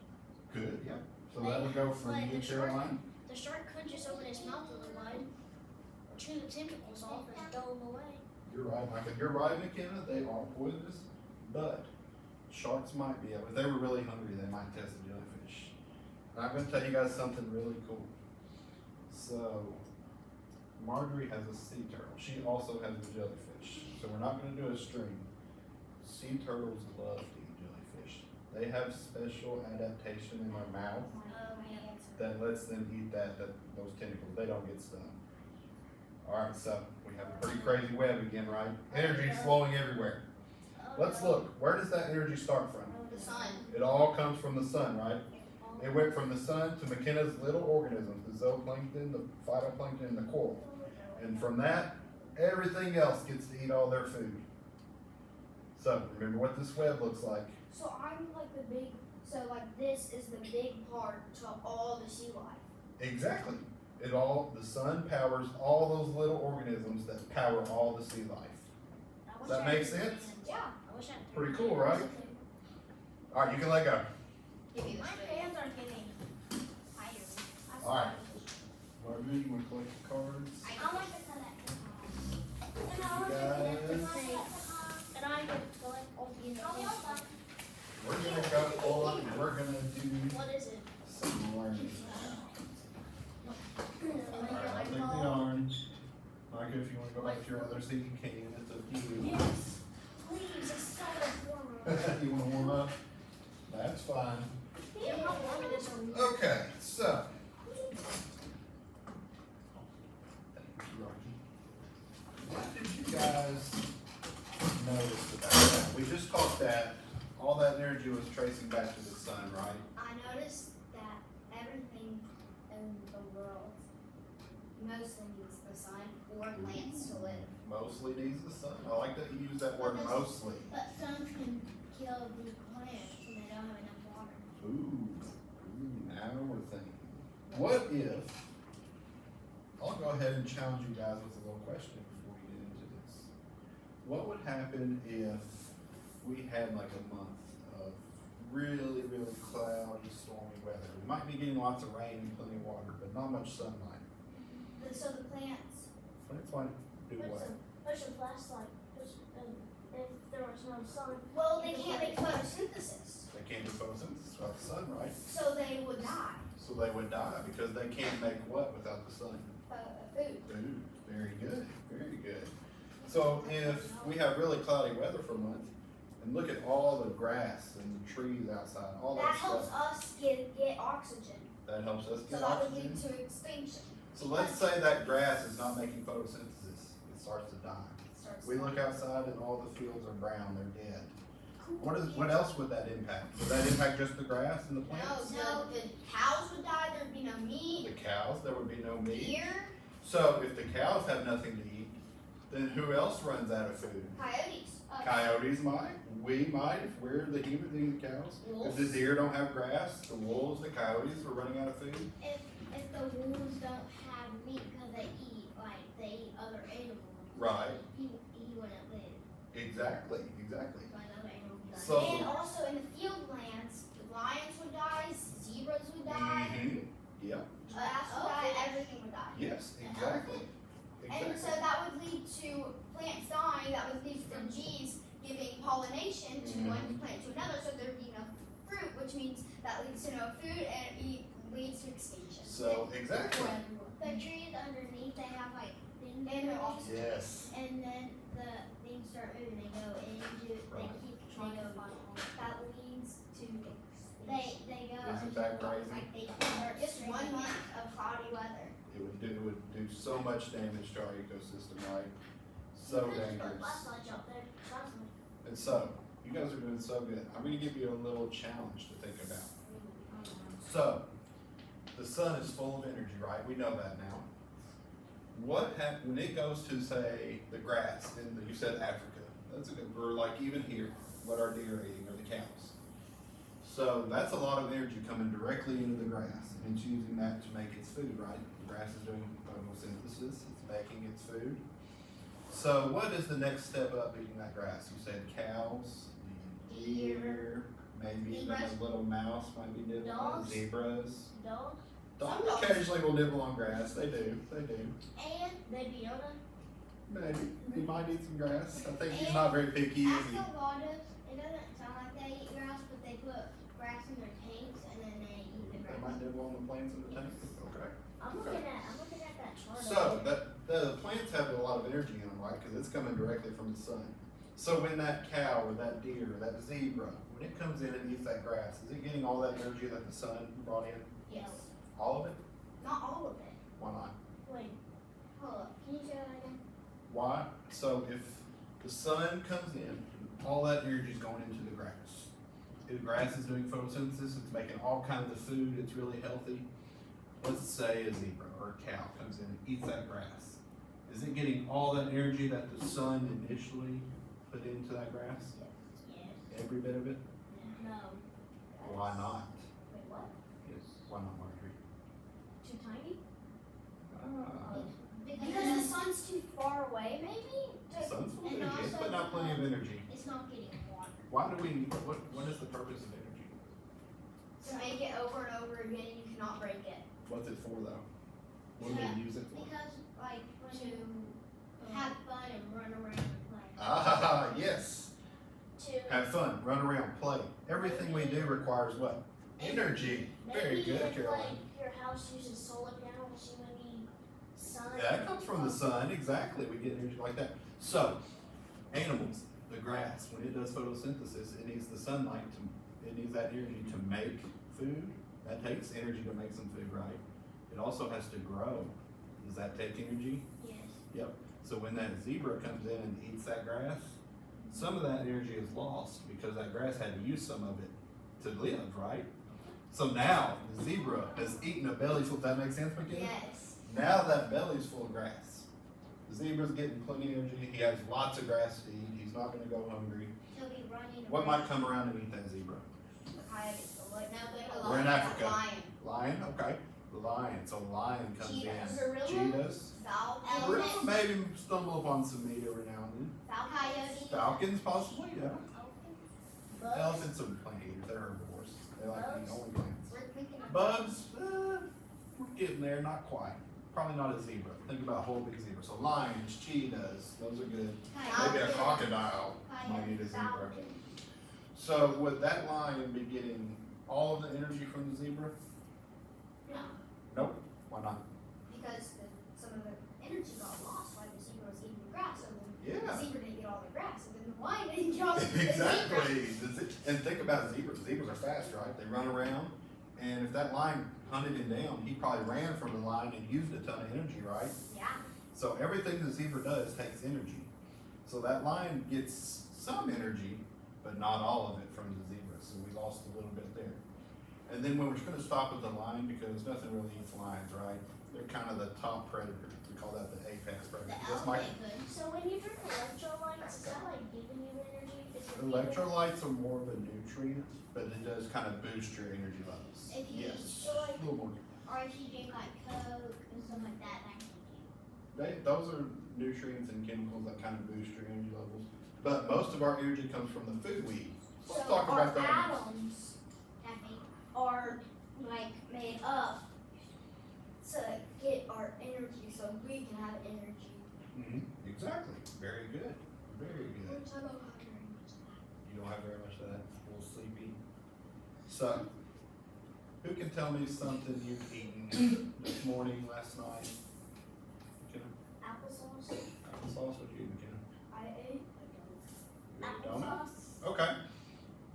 Speaker 1: Good, yeah. So that would go for
Speaker 3: But
Speaker 1: you,
Speaker 3: the shark-
Speaker 1: Caroline.
Speaker 3: The shark could just open its mouth really wide, chew the tentacles off, and throw them away.
Speaker 1: You're right, Michael. You're right, McKenna. They are poisonous, but sharks might be able. If they were really hungry, they might test the jellyfish. And I'm going to tell you guys something really cool. So, Marjorie has a sea turtle. She also has a jellyfish. So we're not going to do a string. Sea turtles love to eat jellyfish. They have special adaptation in their mouth that lets them eat those tentacles. They don't get stung. All right, so we have a pretty crazy web again, right? Energy flowing everywhere. Let's look. Where does that energy start from?
Speaker 5: The sun.
Speaker 1: It all comes from the sun, right? It went from the sun to McKenna's little organisms, the zooplankton, the phytoplankton, and the coral. And from that, everything else gets to eat all their food. So remember what this web looks like.
Speaker 5: So I'm like the big. So like this is the big part to all the sea life.
Speaker 1: Exactly. The sun powers all those little organisms that power all the sea life. Does that make sense?
Speaker 5: Yeah.
Speaker 3: I wish I had
Speaker 1: Pretty cool, right? All right, you can let go.
Speaker 5: Give me the
Speaker 3: My
Speaker 5: spoon.
Speaker 3: hands aren't getting
Speaker 5: Higher.
Speaker 1: All right. Marjorie, you want to collect the cards?
Speaker 3: I want to collect the cards. And I want to
Speaker 1: Guys.
Speaker 3: collect the cards. And I want to collect all the cards.
Speaker 1: We're gonna go on and we're gonna do
Speaker 3: What is it?
Speaker 1: some learning. Alright, I'll take the yarn. Micah, if you wanna go back to your other seat, you can, it's up to you.
Speaker 3: Yes. Please, it's so much warmer.
Speaker 1: You wanna warm up? That's fine.
Speaker 3: Yeah, how warm it is over here.
Speaker 1: Okay, so. What did you guys notice about that? We just talked that all that energy was tracing back to the sun, right?
Speaker 5: I noticed that everything in the world mostly needs the sun or plants to live.
Speaker 1: Mostly needs the sun. I like that you use that word mostly.
Speaker 5: But sun can kill the plants when they don't have enough water.
Speaker 1: Ooh, now we're thinking. What if, I'll go ahead and challenge you guys with a little question before we get into this. What would happen if we had like a month of really, really cloudy, stormy weather? We might be getting lots of rain and plenty of water, but not much sunlight.
Speaker 5: So the plants.
Speaker 1: Plants might do what?
Speaker 3: Push a flashlight. If there was no sun.
Speaker 5: Well, they can't make photosynthesis,
Speaker 1: They can't do photosynthesis without the sun, right?
Speaker 5: so they would die.
Speaker 1: So they would die because they can't make what without the sun?
Speaker 5: Food.
Speaker 1: Food. Very good, very good. So if we have really cloudy weather for a month, and look at all the grass and the trees outside, all
Speaker 5: That
Speaker 1: that
Speaker 5: helps
Speaker 1: stuff,
Speaker 5: us get oxygen.
Speaker 1: that helps us
Speaker 5: So
Speaker 1: get
Speaker 5: that would lead
Speaker 1: oxygen.
Speaker 5: to extinction.
Speaker 1: So let's say that grass is not making photosynthesis, it starts to die.
Speaker 5: Starts
Speaker 1: We look outside and all the fields are brown, they're dead. What else would that impact? Would that impact just the grass and the plants?
Speaker 5: No, the cows would die, there'd be no
Speaker 1: The
Speaker 5: meat,
Speaker 1: cows, there would be no meat.
Speaker 5: deer,
Speaker 1: So if the cows have nothing to eat, then who else runs out of food?
Speaker 5: coyotes.
Speaker 1: Coyotes might, we might, if we're the humans, the cows. If the deer don't have grass, the wolves, the coyotes are running out of food.
Speaker 5: If the wolves don't have meat because they eat other animals,
Speaker 1: Right,
Speaker 5: he wouldn't live.
Speaker 1: exactly.
Speaker 5: By other animals would die.
Speaker 1: So-
Speaker 5: And also in the field lands, the lions would die, zebras would die,
Speaker 1: Mhm. Yep,
Speaker 5: giraffes would die, everything would die.
Speaker 1: yes, exactly.
Speaker 5: And so that would lead to plants dying, that would lead to bees giving pollination to one plant to another, so there'd be no fruit, which means that leads to no food and it leads to extinction.
Speaker 1: So, exactly.
Speaker 5: For everyone.
Speaker 3: The trees underneath, they have like things.
Speaker 5: And they're oxygen.
Speaker 1: Yes.
Speaker 5: And then the things start moving, they go into,
Speaker 1: Right.
Speaker 5: that leads to, they go.
Speaker 1: Isn't that crazy?
Speaker 5: Like they start just 1 month of cloudy weather.
Speaker 1: It would do so much damage to our ecosystem, right? So
Speaker 3: You could just put
Speaker 1: dangerous.
Speaker 3: flashlights out there. Trust me.
Speaker 1: And so, you guys are doing so good. I'm gonna give you a little challenge to think about. So, the sun is full of energy, right? We know that now. What happens when it goes to, say, the grass in you said Africa? That's a good, or like even here, what our deer are eating, or the cows. So that's a lot of energy coming directly into the grass, and it's using that to make its food, right? The grass is doing photosynthesis, it's making its food. So what is the next step up eating that grass? You said cows, deer, maybe even a little mouse might be nibbling,
Speaker 3: Dogs.
Speaker 1: zebras.
Speaker 3: Dogs.
Speaker 1: Dogs
Speaker 5: Some dogs.
Speaker 1: occasionally will nibble on grass, they do.
Speaker 3: And Baby Yoda.
Speaker 1: Maybe, he might eat some grass. I think he's not very picky, is he?
Speaker 4: Axolotls, it doesn't sound like they eat grass, but they put grass in their tanks and then they eat the
Speaker 1: They
Speaker 4: grass.
Speaker 1: might nibble on the plants in the tank, okay.
Speaker 3: I'm looking at that chart.
Speaker 1: So, the plants have a lot of energy in them, right, because it's coming directly from the sun. So when that cow, or that deer, or that zebra, when it comes in and eats that grass, is it getting all that energy that the sun brought in?
Speaker 4: Yes.
Speaker 1: All of it?
Speaker 4: Not all of it.
Speaker 1: Why not?
Speaker 3: Wait.
Speaker 4: Hold up. Can you say that again?
Speaker 1: Why? So if the sun comes in, all that energy is going into the grass. The grass is doing photosynthesis, it's making all kinds of food, it's really healthy. Let's say a zebra or a cow comes in and eats that grass. Is it getting all that energy that the sun initially put into that grass?
Speaker 3: Yes.
Speaker 1: Every bit of it?
Speaker 3: No.
Speaker 1: Why not?
Speaker 3: Wait, what?
Speaker 1: Yes. Why not, Marjorie?
Speaker 3: Too tiny?
Speaker 1: Ah,
Speaker 5: Because the sun's too far away, maybe?
Speaker 1: the sun's full of
Speaker 4: And
Speaker 1: energy, it's
Speaker 4: also
Speaker 1: putting out plenty of energy.
Speaker 4: It's not getting water.
Speaker 1: Why do we, what is the purpose of energy?
Speaker 5: To make it over and over again, you cannot break it.
Speaker 1: What's it for though? What do we use it for?
Speaker 4: Because, like, when
Speaker 5: To
Speaker 4: you have fun and run around and play.
Speaker 1: Ah, yes.
Speaker 3: To
Speaker 1: Have fun, run around, play. Everything we do requires what? Energy. Very
Speaker 3: maybe
Speaker 1: good,
Speaker 3: if,
Speaker 1: Caroline.
Speaker 3: like, your house uses solar panels, you would need sun.
Speaker 1: That comes from the sun, exactly. We get energy like that. So, animals, the grass, when it does photosynthesis, it needs the sunlight to, it needs that energy to make food. That takes energy to make some food, right? It also has to grow. Does that take energy?
Speaker 3: Yes.
Speaker 1: So when that zebra comes in and eats that grass, some of that energy is lost because that grass had to use some of it to live, right? So now the zebra has eaten a belly full. Does that make sense, McKenna?
Speaker 5: Yes.
Speaker 1: Now that belly's full of grass. The zebra's getting plenty of energy. He has lots of grass to eat. He's not going to go hungry.
Speaker 4: He'll be running
Speaker 1: What
Speaker 4: around.
Speaker 1: might come around and eat that zebra? We're in
Speaker 5: Lion.
Speaker 1: Africa.
Speaker 5: Lion.
Speaker 1: Lion? Okay. The lion. So lion comes
Speaker 5: Cheetahs.
Speaker 1: in.
Speaker 5: Gorilla.
Speaker 1: Cheetahs.
Speaker 5: Falcon.
Speaker 1: Gorilla maybe stumble upon some meat every now and then.
Speaker 5: Coyote.
Speaker 1: Falcons possibly, yeah.
Speaker 3: Bugs.
Speaker 1: Elephants are plant eaters, they're herbivores. They like to eat only plants.
Speaker 5: We're thinking of
Speaker 1: Bugs, we're getting there, not quite. Probably not a zebra. Think about a whole big zebra. So lions, cheetahs, those are good. Maybe a crocodile might eat a zebra.
Speaker 3: Falcon.
Speaker 1: So would that lion be getting all of the energy from the zebra?
Speaker 5: No,
Speaker 1: Nope. Why not?
Speaker 5: because some of the energy got lost while the zebra was eating the grass. So then
Speaker 1: Yeah.
Speaker 5: the zebra didn't get all the grass, and then the lion didn't get all the zebra.
Speaker 1: Exactly. And think about zebras. Zebras are fast, right? They run around. And if that lion hunted him down, he probably ran from the lion and used a ton of energy, right?
Speaker 5: Yeah.
Speaker 1: So everything the zebra does takes energy. So that lion gets some energy, but not all of it from the zebra. So we lost a little bit there. And then when we're going to stop with the lion, because nothing really eats lions, right? They're kind of the top predator. We call that the apex predator.
Speaker 4: The
Speaker 1: This might,
Speaker 4: elephant could.
Speaker 3: So when you drink electrolytes, is that like giving you energy? Is it
Speaker 1: electrolytes are more of a nutrient, but it does kind of boost your energy levels.
Speaker 4: If you
Speaker 1: Yes,
Speaker 3: So like,
Speaker 1: a little more.
Speaker 4: Or if you drink like Coke and stuff like that, that can give you.
Speaker 1: Those are nutrients and chemicals that kind of boost your energy levels. But most of our energy comes from the food we eat. Let's
Speaker 3: so
Speaker 1: talk about
Speaker 3: our
Speaker 1: that.
Speaker 3: atoms
Speaker 4: Caffeine.
Speaker 5: Are like made up to get our energy, so we can have energy.
Speaker 1: Exactly. Very good. Very good.
Speaker 5: Which I don't have very much of that.
Speaker 1: You don't have very much of that. A little sleepy. So, who can tell me something you've eaten this morning, last night? McKenna?
Speaker 3: applesauce.
Speaker 1: Applesauce? What you eat, McKenna?
Speaker 5: I ate
Speaker 1: You ate a donut?
Speaker 3: Applesauce.
Speaker 1: Okay.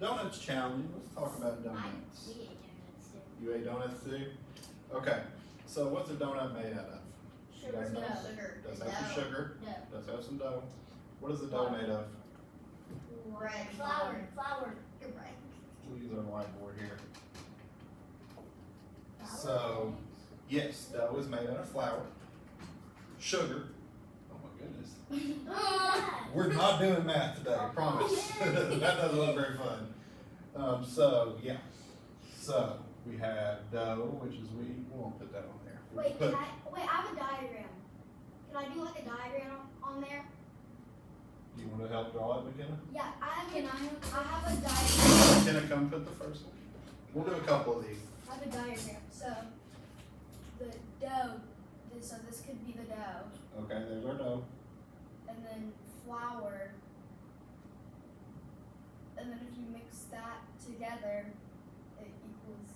Speaker 1: Donuts challenging. Let's talk about donuts.
Speaker 4: We ate donuts too.
Speaker 1: You ate donuts too? Okay. So what's a donut made out of? You
Speaker 3: Sugar.
Speaker 1: guys know?
Speaker 5: no sugar.
Speaker 1: Does have some sugar?
Speaker 4: No.
Speaker 1: Does have some dough? What is the dough made of?
Speaker 5: Bread.
Speaker 3: Flour.
Speaker 5: You're right.
Speaker 1: We'll use our whiteboard here. So, yes, dough is made out of flour, sugar. Oh my goodness.
Speaker 3: Dad,
Speaker 1: We're not doing math today, I promise. That doesn't look very fun. So, yeah. So, we have dough, which is we won't put that on there. We
Speaker 5: Wait,
Speaker 1: put-
Speaker 5: I have a diagram. Can I do like a diagram on there?
Speaker 1: You wanna help draw it, McKenna?
Speaker 5: Yeah, I have a diagram.
Speaker 1: McKenna, come put the first one. We'll do a couple of these.
Speaker 5: I have a diagram. So the dough. So this could be the dough,
Speaker 1: Okay, there's our dough.
Speaker 5: and then flour. And then if you mix that together, it equals.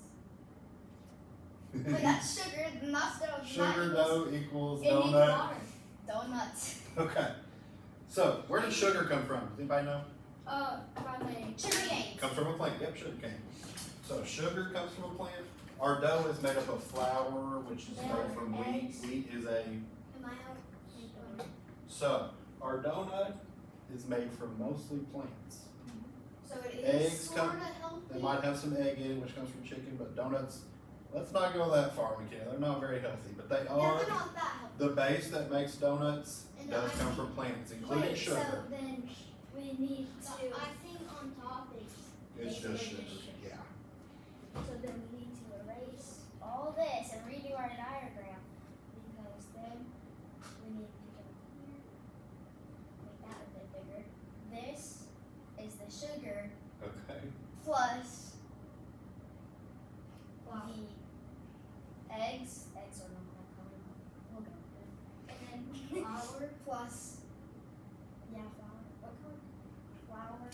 Speaker 5: Wait, that's sugar. Then that's dough.
Speaker 1: Sugar dough equals
Speaker 5: It needs
Speaker 1: donut.
Speaker 5: water. Donuts.
Speaker 1: Okay. So, where does sugar come from? Does anybody know?
Speaker 5: From a sugar cane.
Speaker 1: Comes from a plant. Yep, sugar cane. So sugar comes from a plant. Our dough is made up of flour, which is made from wheat. Wheat is a.
Speaker 5: Am I out?
Speaker 1: So our donut is made from mostly plants.
Speaker 5: So it is
Speaker 1: Eggs
Speaker 5: sort of
Speaker 1: come-
Speaker 5: healthy.
Speaker 1: They might have some egg in it, which comes from chicken, but donuts. Let's not go that far, McKenna. They're not very healthy, but they
Speaker 5: Yeah,
Speaker 1: are.
Speaker 5: they're not that healthy.
Speaker 1: The base that makes donuts
Speaker 5: And
Speaker 1: does
Speaker 5: I
Speaker 1: come
Speaker 5: think-
Speaker 1: from plants, including
Speaker 3: Wait,
Speaker 1: sugar.
Speaker 3: so then we need to,
Speaker 4: I think on top
Speaker 1: It's just sugar. Yeah.
Speaker 3: so then we need to erase all this and redo our diagram. Because then we need to go here, make that a bit bigger. This is the sugar
Speaker 1: Okay.
Speaker 5: Plus
Speaker 3: the eggs. Eggs are not that common. We'll go with it. And then flour plus, yeah, flour. What color? Flour.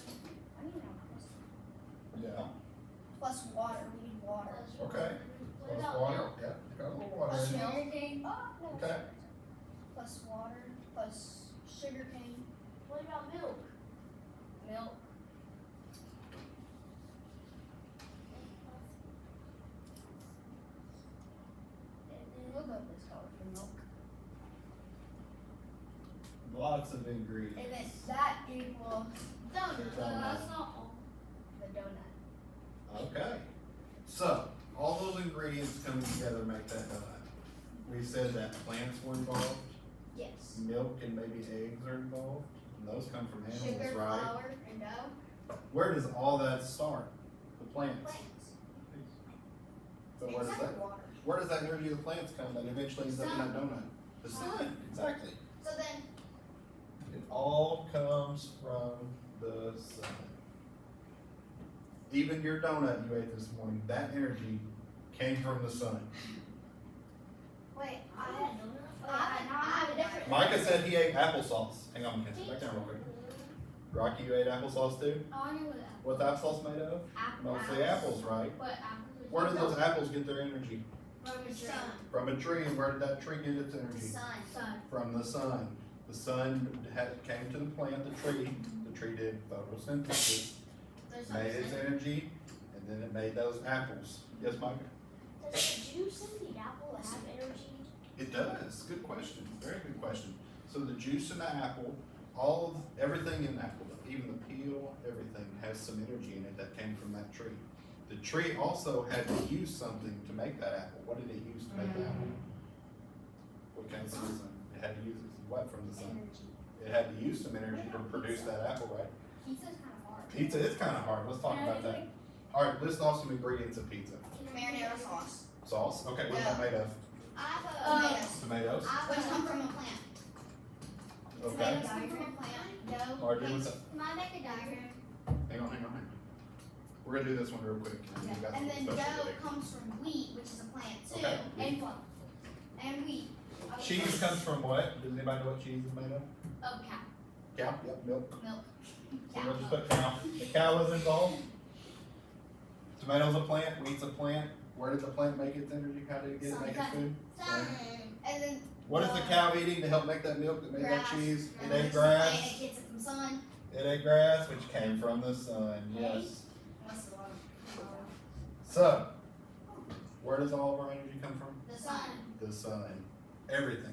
Speaker 3: I mean,
Speaker 1: Yeah.
Speaker 5: plus water. We need water.
Speaker 1: Okay.
Speaker 3: What
Speaker 1: Plus
Speaker 3: about
Speaker 1: water.
Speaker 3: milk?
Speaker 1: Yeah. Got a little water
Speaker 5: Plus
Speaker 1: in there.
Speaker 5: sugar cane.
Speaker 3: Oh, no.
Speaker 1: Okay.
Speaker 5: Plus water. Plus sugar cane.
Speaker 3: What about milk?
Speaker 5: Milk.
Speaker 3: And
Speaker 5: We'll go with this color for milk.
Speaker 1: Lots of ingredients.
Speaker 5: And then that equals
Speaker 3: donut.
Speaker 1: Donut.
Speaker 3: That's not all.
Speaker 5: the donut.
Speaker 1: Okay. So, all those ingredients coming together make that donut. We said that plants were involved,
Speaker 3: Yes.
Speaker 1: milk and maybe eggs are involved, and those come from animals,
Speaker 5: Sugar,
Speaker 1: right?
Speaker 5: flour, and dough.
Speaker 1: Where does all that start? The plants.
Speaker 5: Plants.
Speaker 1: But where does
Speaker 5: Except
Speaker 1: that,
Speaker 5: for water.
Speaker 1: where does that energy of the plants come that eventually ends up in that donut? The sun, exactly.
Speaker 5: So then,
Speaker 1: It all comes from the sun. Even your donut you ate this morning, that energy came from the sun.
Speaker 5: wait,
Speaker 3: I
Speaker 5: I
Speaker 3: had donut.
Speaker 5: I have a different.
Speaker 1: Micah said he ate applesauce. Hang on, Mackenzie, back down real quick. Rocky, you ate applesauce too?
Speaker 4: I knew what
Speaker 1: What's applesauce made of? Mostly apples, right?
Speaker 4: What apples?
Speaker 1: Where did those apples get their energy?
Speaker 4: From a tree.
Speaker 1: From a tree, and where did that tree get its energy?
Speaker 4: Sun.
Speaker 1: From the sun. The sun came to the plant, the tree did photosynthesis, made its energy, and then it made those apples. Yes, Micah?
Speaker 3: Does the juice in the apple have energy?
Speaker 1: It does. Good question. Very good question. So the juice in the apple, everything in the apple, even the peel, everything has some energy in it that came from that tree. The tree also had to use something to make that apple. What did it use to make the apple? What came from the sun? It had to use what from the sun?
Speaker 3: Energy.
Speaker 1: It had to use some energy to produce that apple, right?
Speaker 5: Pizza's kind of hard.
Speaker 1: Pizza is kind of hard. Let's talk about that. All right, list off some ingredients of pizza.
Speaker 5: Marinara sauce.
Speaker 1: Sauce. Okay, what's that made of?
Speaker 5: I have
Speaker 1: Tomatoes.
Speaker 5: Which come from a plant.
Speaker 1: Okay.
Speaker 5: Tomatoes come from a plant. Dough.
Speaker 1: Marjorie, what's up?
Speaker 5: Can I make a diagram?
Speaker 1: Hang on. We're gonna do this one real quick. And we got
Speaker 5: And
Speaker 1: some
Speaker 5: then
Speaker 1: special
Speaker 5: dough
Speaker 1: today.
Speaker 5: comes from wheat, which is a plant too.
Speaker 1: Okay.
Speaker 5: And wheat.
Speaker 1: Cheese comes from what? Does anybody know what cheese is made of?
Speaker 5: Oh, cow.
Speaker 1: Cow. Yep, milk.
Speaker 5: Milk.
Speaker 1: So we'll just put cow. The cow is involved. Tomatoes a plant. Wheat's a plant. Where did the plant make its energy? How did it get it make its food? Sun.
Speaker 5: And then
Speaker 1: What is the cow eating to help make that milk that made that
Speaker 5: grass.
Speaker 1: cheese?
Speaker 5: And
Speaker 1: It ate
Speaker 5: it's a plant,
Speaker 1: grass.
Speaker 5: It gets it from sun.
Speaker 1: It ate grass, which came from the sun. Yes.
Speaker 5: What's the one?
Speaker 1: So, where does all of our energy come from?
Speaker 5: The sun.
Speaker 1: The sun. Everything.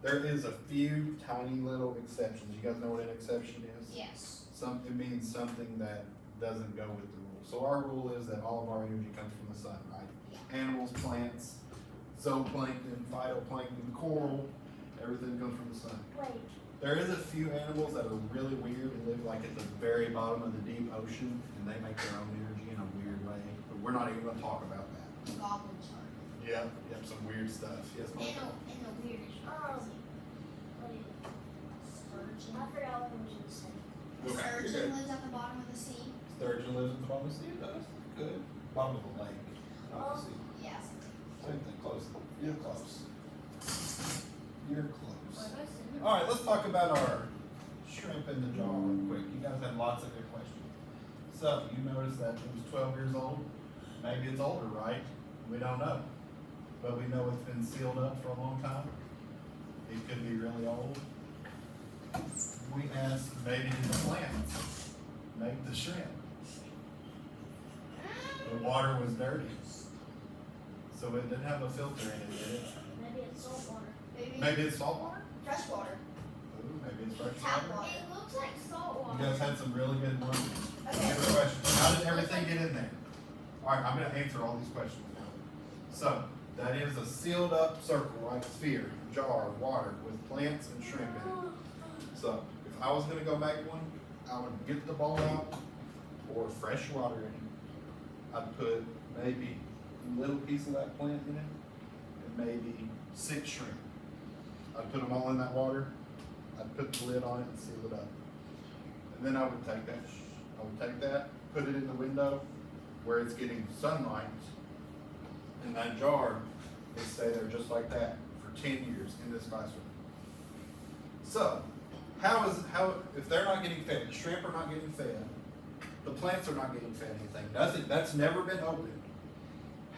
Speaker 1: There is a few tiny little exceptions. You guys know what an exception is?
Speaker 5: Yes.
Speaker 1: It means something that doesn't go with the rule. So our rule is that all of our energy comes from the sun, right? Animals, plants, zooplankton, phytoplankton, coral, everything comes from the sun.
Speaker 3: Wait,
Speaker 1: There is a few animals that are really weird and live like at the very bottom of the deep ocean, and they make their own energy in a weird way. But we're not even gonna talk about that.
Speaker 5: Goblin shark.
Speaker 1: Yep, some weird stuff. Yes,
Speaker 5: And
Speaker 1: Mike?
Speaker 5: the weirdest shark.
Speaker 3: Wait, sturgeon. I forgot what I was gonna say.
Speaker 5: The
Speaker 1: Okay, you're
Speaker 5: sturgeon
Speaker 1: good.
Speaker 5: lives at the bottom of the sea.
Speaker 1: Sturgeon lives at the bottom of the sea. It does. Good. Bottom of the lake, not the sea.
Speaker 5: Yes.
Speaker 1: Same thing. Close. You're close. You're close.
Speaker 4: What was in
Speaker 1: All right, let's talk about our shrimp in the jar real quick. You guys had lots of good questions. So you noticed that it was 12 years old. Maybe it's older, right? We don't know. But we know it's been sealed up for a long time. It could be really old. We asked, maybe did the plants make the shrimp? The water was dirty. So it didn't have a filter in it, did it?
Speaker 3: Maybe it's salt water.
Speaker 1: Maybe it's salt water?
Speaker 5: Fresh water.
Speaker 1: Ooh, maybe it's fresh
Speaker 5: Tap
Speaker 1: water.
Speaker 5: water.
Speaker 4: It looks like salt
Speaker 1: You
Speaker 4: water.
Speaker 1: guys had some really good ones.
Speaker 5: Okay.
Speaker 1: Good question. How did everything get in there? All right, I'm gonna answer all these questions now. So, that is a sealed up circle, right? Sphere, jar of water with plants and shrimp in it. So, if I was gonna go make one, I would get the bowl out, pour fresh water in it. I'd put maybe a little piece of that plant in it, and maybe 6 shrimp. I'd put them all in that water. I'd put the lid on it and seal it up. And then I would take that, put it in the window where it's getting sunlight, and that jar would stay there just like that for 10 years in this classroom. So, if they're not getting fed, the shrimp are not getting fed, the plants are not getting fed anything, nothing, that's never been opened.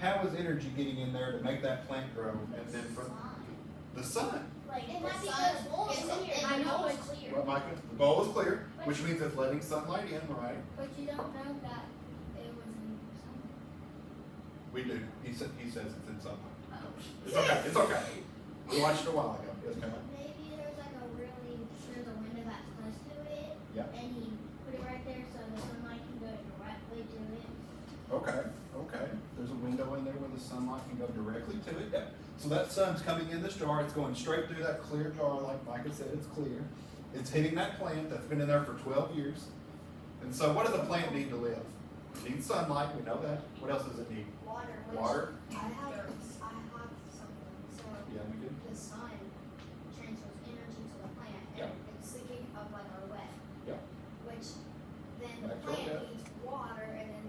Speaker 1: How is energy getting in there to make that plant grow? And then from the sun.
Speaker 3: Like,
Speaker 5: And
Speaker 3: the
Speaker 5: that's
Speaker 3: sun
Speaker 5: because
Speaker 3: bowl is
Speaker 5: it's-
Speaker 3: clear.
Speaker 5: it-
Speaker 3: I know
Speaker 5: bowl is
Speaker 3: it's clear.
Speaker 1: Well, Micah, the bowl is clear, which means it's letting sunlight in, right?
Speaker 4: But you don't know that it was in summer.
Speaker 1: We do. He says it's in sunlight.
Speaker 4: Oh.
Speaker 1: It's okay. It's okay. We watched it a while ago. Yes, come on.
Speaker 4: Maybe there's like a window that's close to it.
Speaker 1: Yeah.
Speaker 4: And he put it right there so the sunlight can go directly to it.
Speaker 1: Okay. There's a window in there where the sunlight can go directly to it. Yep. So that sun's coming in this jar. It's going straight through that clear jar, like Micah said, it's clear. It's hitting that plant that's been in there for 12 years. And so what does a plant need to live? It needs sunlight. We know that. What else does it need?
Speaker 5: Water. which
Speaker 1: Water.
Speaker 5: I have something. So
Speaker 1: Yeah, we do.
Speaker 5: the sun transfers energy to the plant, and
Speaker 1: Yeah.
Speaker 5: it's thinking of like our web.
Speaker 1: Yeah.
Speaker 5: Which then the
Speaker 1: Back to our
Speaker 5: plant
Speaker 1: web.
Speaker 5: needs water, and then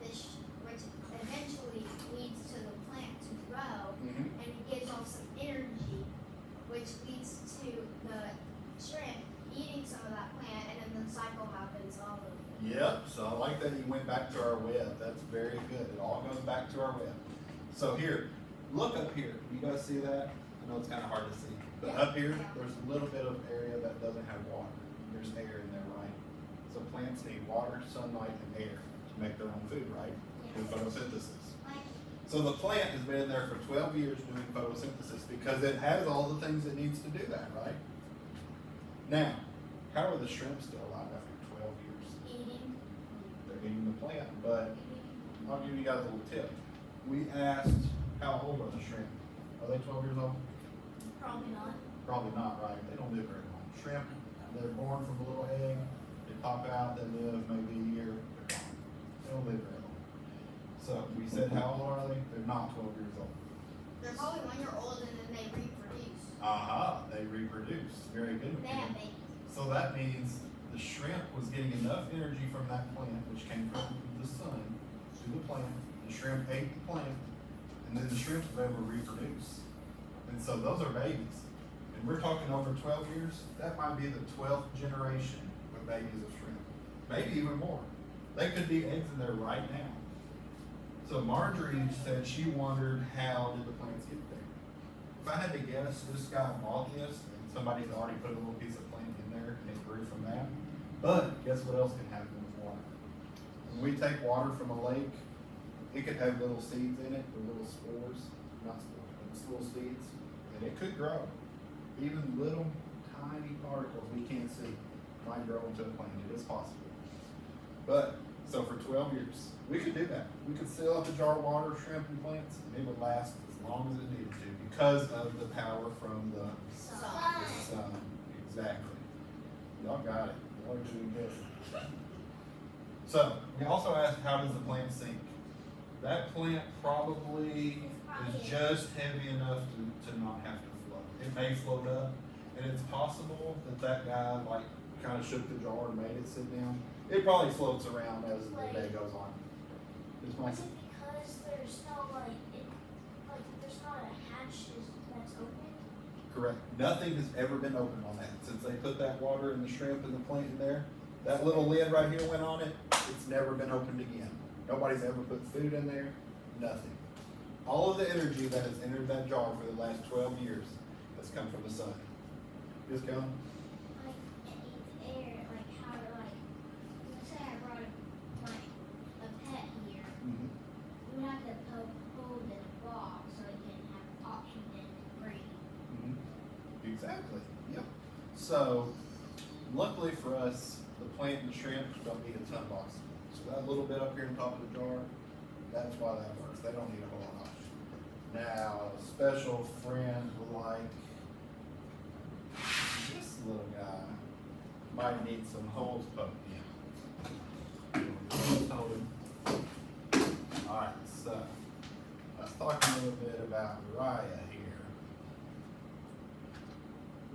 Speaker 5: which eventually leads to the plant to grow,
Speaker 1: Mm-hmm.
Speaker 5: and it gives off some energy, which leads to the shrimp eating some of that plant, and then the cycle happens all over.
Speaker 1: Yep, so I like that you went back to our web. That's very good. It all goes back to our web. So here, look up here. You guys see that? I know it's kind of hard to see. But
Speaker 5: Yeah.
Speaker 1: up here, there's a little bit of area that doesn't have water. There's air in there, right? So plants need water, sunlight, and air to make their own food, right? Do photosynthesis. So the plant has been in there for 12 years doing photosynthesis because it has all the things it needs to do that, right? Now, how are the shrimp still alive after 12 years?
Speaker 5: Eating.
Speaker 1: They're eating the plant, but I'll give you guys a little tip. We asked, how old are the shrimp? Are they 12 years old?
Speaker 3: Probably not.
Speaker 1: Probably not, right? They don't live very long. Shrimp, they're born from a little egg, they pop out, they live maybe a year, they're gone. They don't live very long. So we said, how old are they? They're not 12 years old.
Speaker 5: They're probably 1 year old, and then they reproduce.
Speaker 1: Aha, they reproduce. Very good.
Speaker 5: They have babies.
Speaker 1: So that means the shrimp was getting enough energy from that plant, which came from the sun, to the plant. The shrimp ate the plant, and then the shrimp were able to reproduce. And so those are babies. And we're talking over 12 years, that might be the 12th generation of babies of shrimp. Maybe even more. They could be eggs in there right now. So Marjorie said she wondered how did the plants get there. If I had to guess, this guy bought this and somebody's already put a little piece of plant in there and it grew from that. But guess what else can happen with water? When we take water from a lake, it could have little seeds in it, or little spores, not spores, but it's little seeds, and it could grow. Even little tiny particles we can't see might grow into a plant. It is possible. But, so for 12 years, we could do that. We could seal up a jar of water, shrimp, and plants, and it would last as long as it needed to because of the power from the
Speaker 5: So,
Speaker 1: sun. Exactly. Y'all got it. Y'all are doing good. So, we also asked, how does the plant sink? That plant probably is just heavy enough to not have to float. It may float up, and it's possible that guy like kind of shook the jar and made it sit down. It probably floats around as the day goes on. Just
Speaker 3: Is it because there's no there's not a hatch that's open?
Speaker 1: correct. Nothing has ever been opened on that since they put that water and the shrimp and the plant in there. That little lid right here went on it. It's never been opened again. Nobody's ever put food in there. Nothing. All of the energy that has entered that jar for the last 12 years has come from the sun. Just go.
Speaker 4: Like it needs air, like how to let's say I brought a pet here. You would have to hold it in a box so it can have oxygen and breathe.
Speaker 1: Exactly. Yep. So, luckily for us, the plant and shrimp don't need a ton of oxygen. So that little bit up here on top of the jar, that's why that works. They don't need a whole lot of oxygen. Now, a special friend like this little guy might need some holes poked in. Just hold him. Alright, so let's talk a little bit about Raya here.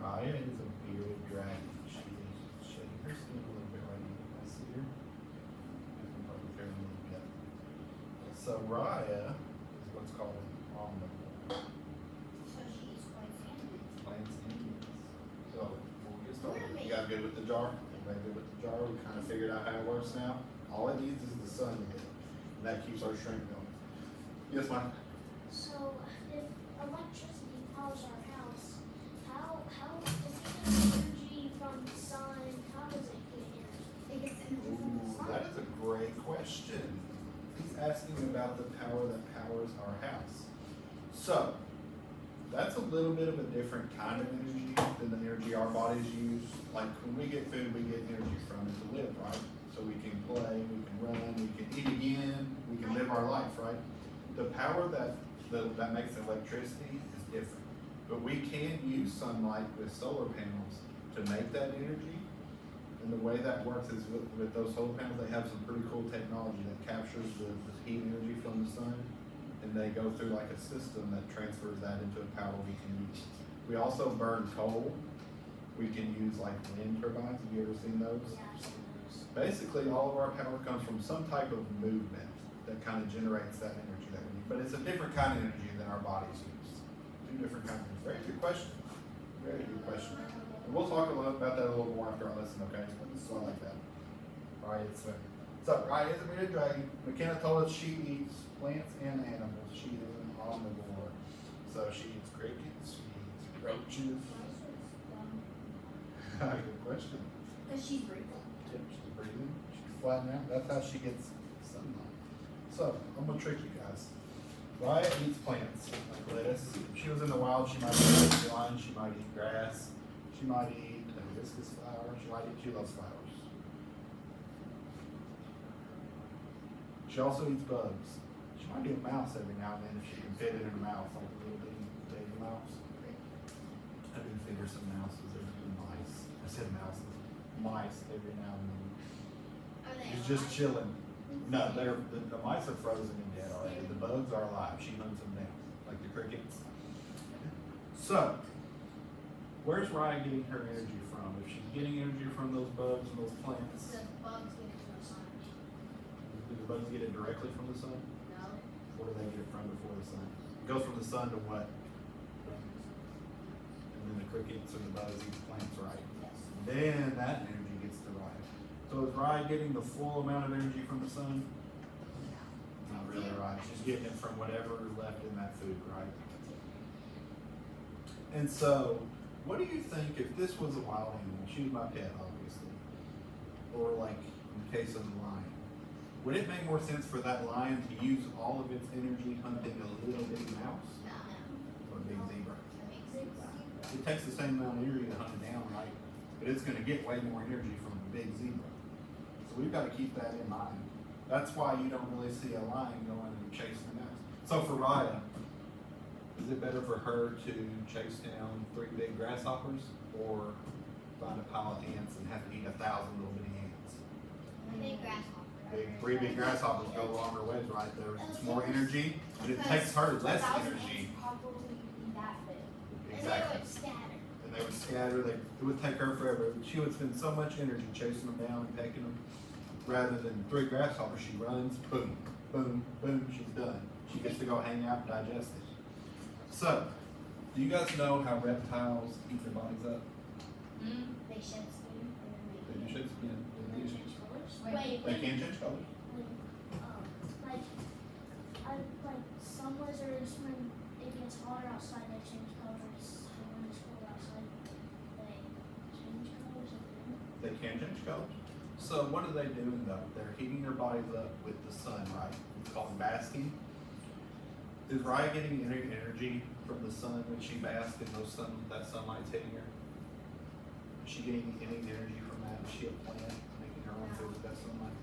Speaker 1: Raya is a bearded dragon. She is shedding her skin a little bit right now. I see her. I can probably tear a little bit. So Raya is what's called an omnivore.
Speaker 4: So she eats plants and
Speaker 1: Plants and animals. So we'll get started. You guys good with the jar? Everybody good with the jar? We kind of figured out how it works now. All it needs is the sun to hit. And that keeps our shrimp going. Yes, ma'am?
Speaker 3: So if electricity powers our house, how does it get energy from the sun? How does it get energy?
Speaker 5: It gets energy from the sun.
Speaker 1: That is a great question. He's asking about the power that powers our house. So, that's a little bit of a different kind of energy than the energy our bodies use. Like when we get food, we get energy from it to live, right? So we can play, we can run, we can eat again, we can live our life, right? The power that makes electricity is different. But we can use sunlight with solar panels to make that energy. And the way that works is with those solar panels, they have some pretty cool technology that captures the heat energy from the sun. And they go through like a system that transfers that into a power we can use. We also burn coal. We can use like wind turbines. Have you ever seen those?
Speaker 3: Yeah, I've seen those.
Speaker 1: Basically, all of our power comes from some type of movement that kind of generates that energy that we need. But it's a different kind of energy than our bodies use. Two different kinds of energy. Very good question. Very good question. And we'll talk a little about that a little more after our lesson, okay? So I like that. Raya is there. So Raya is a bearded dragon. McKenna told us she eats plants and animals. She is an omnivore. So she eats crickets, she eats roaches. Good question.
Speaker 5: Because she's breathing.
Speaker 1: Yep, she's breathing. She's flattening out. That's how she gets sunlight. So, I'm gonna trick you guys. Raya eats plants, like lettuce. If she was in the wild, she might eat dandelion, she might eat grass, she might eat a hibiscus flower, she might eat loves flowers. She also eats bugs. She might eat a mouse every now and then if she can fit it in her mouth, like a little bitty baby mouse. I do figure some mouses are mice. I said mouses. Mice every now and then.
Speaker 5: Are they
Speaker 1: She's just
Speaker 5: alive?
Speaker 1: chilling. No, the mice are frozen and dead already. The bugs are alive. She hunts them down, like the crickets. So, where's Ryan getting her energy from? If she's getting energy from those bugs and those plants,
Speaker 4: the bugs get it from the sun.
Speaker 1: do the bugs get it directly from the sun?
Speaker 4: No.
Speaker 1: Where do they get it from before the sun? It goes from the sun to what? And then the crickets or the bugs eat the plants, right? Then that energy gets to Ryan. So is Ryan getting the full amount of energy from the sun? Not really, right? She's getting it from whatever is left in that food, right? And so, what do you think if this was a wild animal? She was my pet, obviously. Or like in the case of the lion. Would it make more sense for that lion to use all of its energy hunting a little bitty mouse? Or a big zebra? It takes the same amount of energy to hunt it down, right? But it's gonna get way more energy from a big zebra. So we've gotta keep that in mind. That's why you don't really see a lion going and chasing a mouse. So for Raya, is it better for her to chase down 3 big grasshoppers or find a pile of ants and have to eat 1,000 little bitty ants.
Speaker 5: Big grasshopper.
Speaker 1: Three big grasshoppers go longer ways right there. It's more energy, but it takes her less energy.
Speaker 4: Probably be that big.
Speaker 5: And
Speaker 1: Exactly.
Speaker 5: they would scatter.
Speaker 1: And they would scatter, it would take her forever. She would spend so much energy chasing them down and pecking them. Rather than 3 grasshoppers, she runs, boom, boom, boom, she's done. She gets to go hang out and digest it. So, do you guys know how reptiles keep their bodies up?
Speaker 3: They shed skin and
Speaker 1: They do shed skin.
Speaker 3: then they change colors.
Speaker 5: Wait,
Speaker 1: They can change colors.
Speaker 3: Like, like some lizards, when it gets hotter outside, they change colors. And when it's cold outside, they change colors again.
Speaker 1: They can change colors. So what are they doing though? They're heating their bodies up with the sun, right? It's called basking. Is Raya getting any energy from the sun when she basks and that sunlight's hitting her? Is she getting any energy from that? Is she a plant making her own food with that sunlight?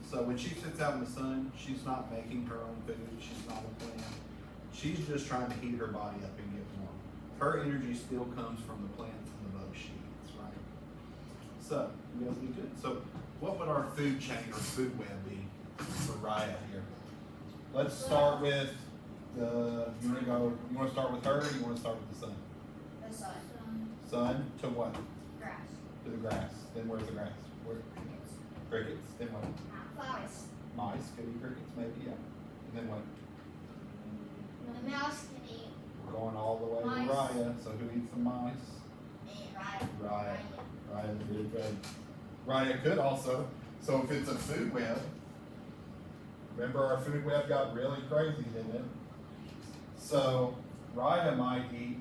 Speaker 1: So when she sits out in the sun, she's not making her own food. She's not a plant. She's just trying to heat her body up and get warm. Her energy still comes from the plants and the bugs she eats, right? So, you guys be good. So, what would our food chain or food web be for Raya here? Let's start with you wanna start with her or you wanna start with the sun?
Speaker 5: The sun.
Speaker 1: Sun to what?
Speaker 5: Grass.
Speaker 1: To the grass. Then where's the grass? Where? Crickets. Then what?
Speaker 5: Flowers.
Speaker 1: Mice could eat crickets, maybe, yeah. And then what?
Speaker 5: The mouse can eat.
Speaker 1: We're going all the way
Speaker 5: Mice.
Speaker 1: to Raya. So who eats the mice?
Speaker 5: Raya.
Speaker 1: Raya did good. Raya could also. So if it's a food web, remember our food web got really crazy, didn't it? So Raya might eat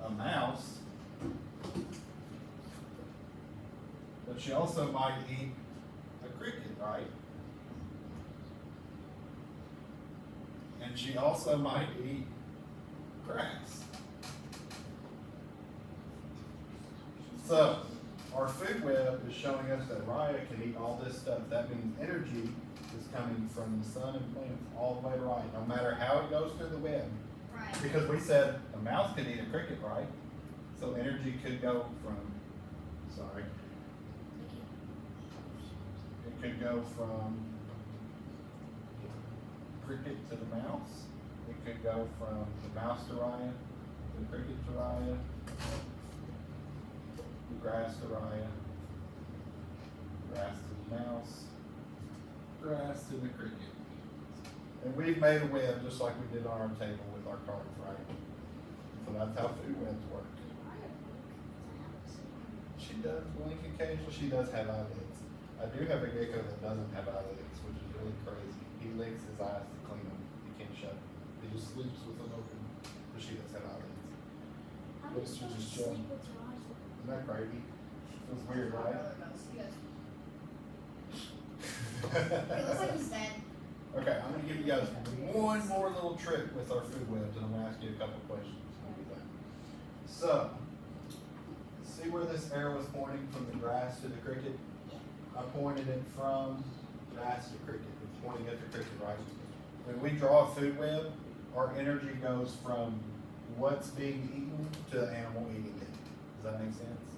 Speaker 1: a mouse, but she also might eat a cricket, right? And she also might eat grass. So, our food web is showing us that Raya can eat all this stuff. That means energy is coming from the sun and plants all the way to Raya, no matter how it goes through the web.
Speaker 5: Right.
Speaker 1: Because we said a mouse could eat a cricket, right? So energy could go from, it could go from cricket to the mouse. It could go from the mouse to Raya, the cricket to Raya, the grass to Raya, grass to the mouse, grass to the cricket. And we've made a web just like we did on our table with our cards, right? So that's how food webs work. She does blink occasionally. She does have eyelids. I do have a gecko that doesn't have eyelids, which is really crazy. He licks his eyes to clean them. He can't shut them. He just sleeps with them open. But she does have eyelids.
Speaker 3: How do you
Speaker 1: Looks to
Speaker 3: supposed to
Speaker 1: just chill.
Speaker 3: sleep with your eyes open?
Speaker 1: Isn't that crazy? Feels weird, right?
Speaker 5: It looks like he's dead.
Speaker 1: Okay, I'm gonna give you guys one more little trick with our food webs, and I'm gonna ask you a couple questions. So, see where this arrow is pointing from the grass to the cricket? I pointed it from grass to cricket. It's pointing at the cricket, right? When we draw a food web, our energy goes from what's being eaten to the animal eating it. Does that make sense?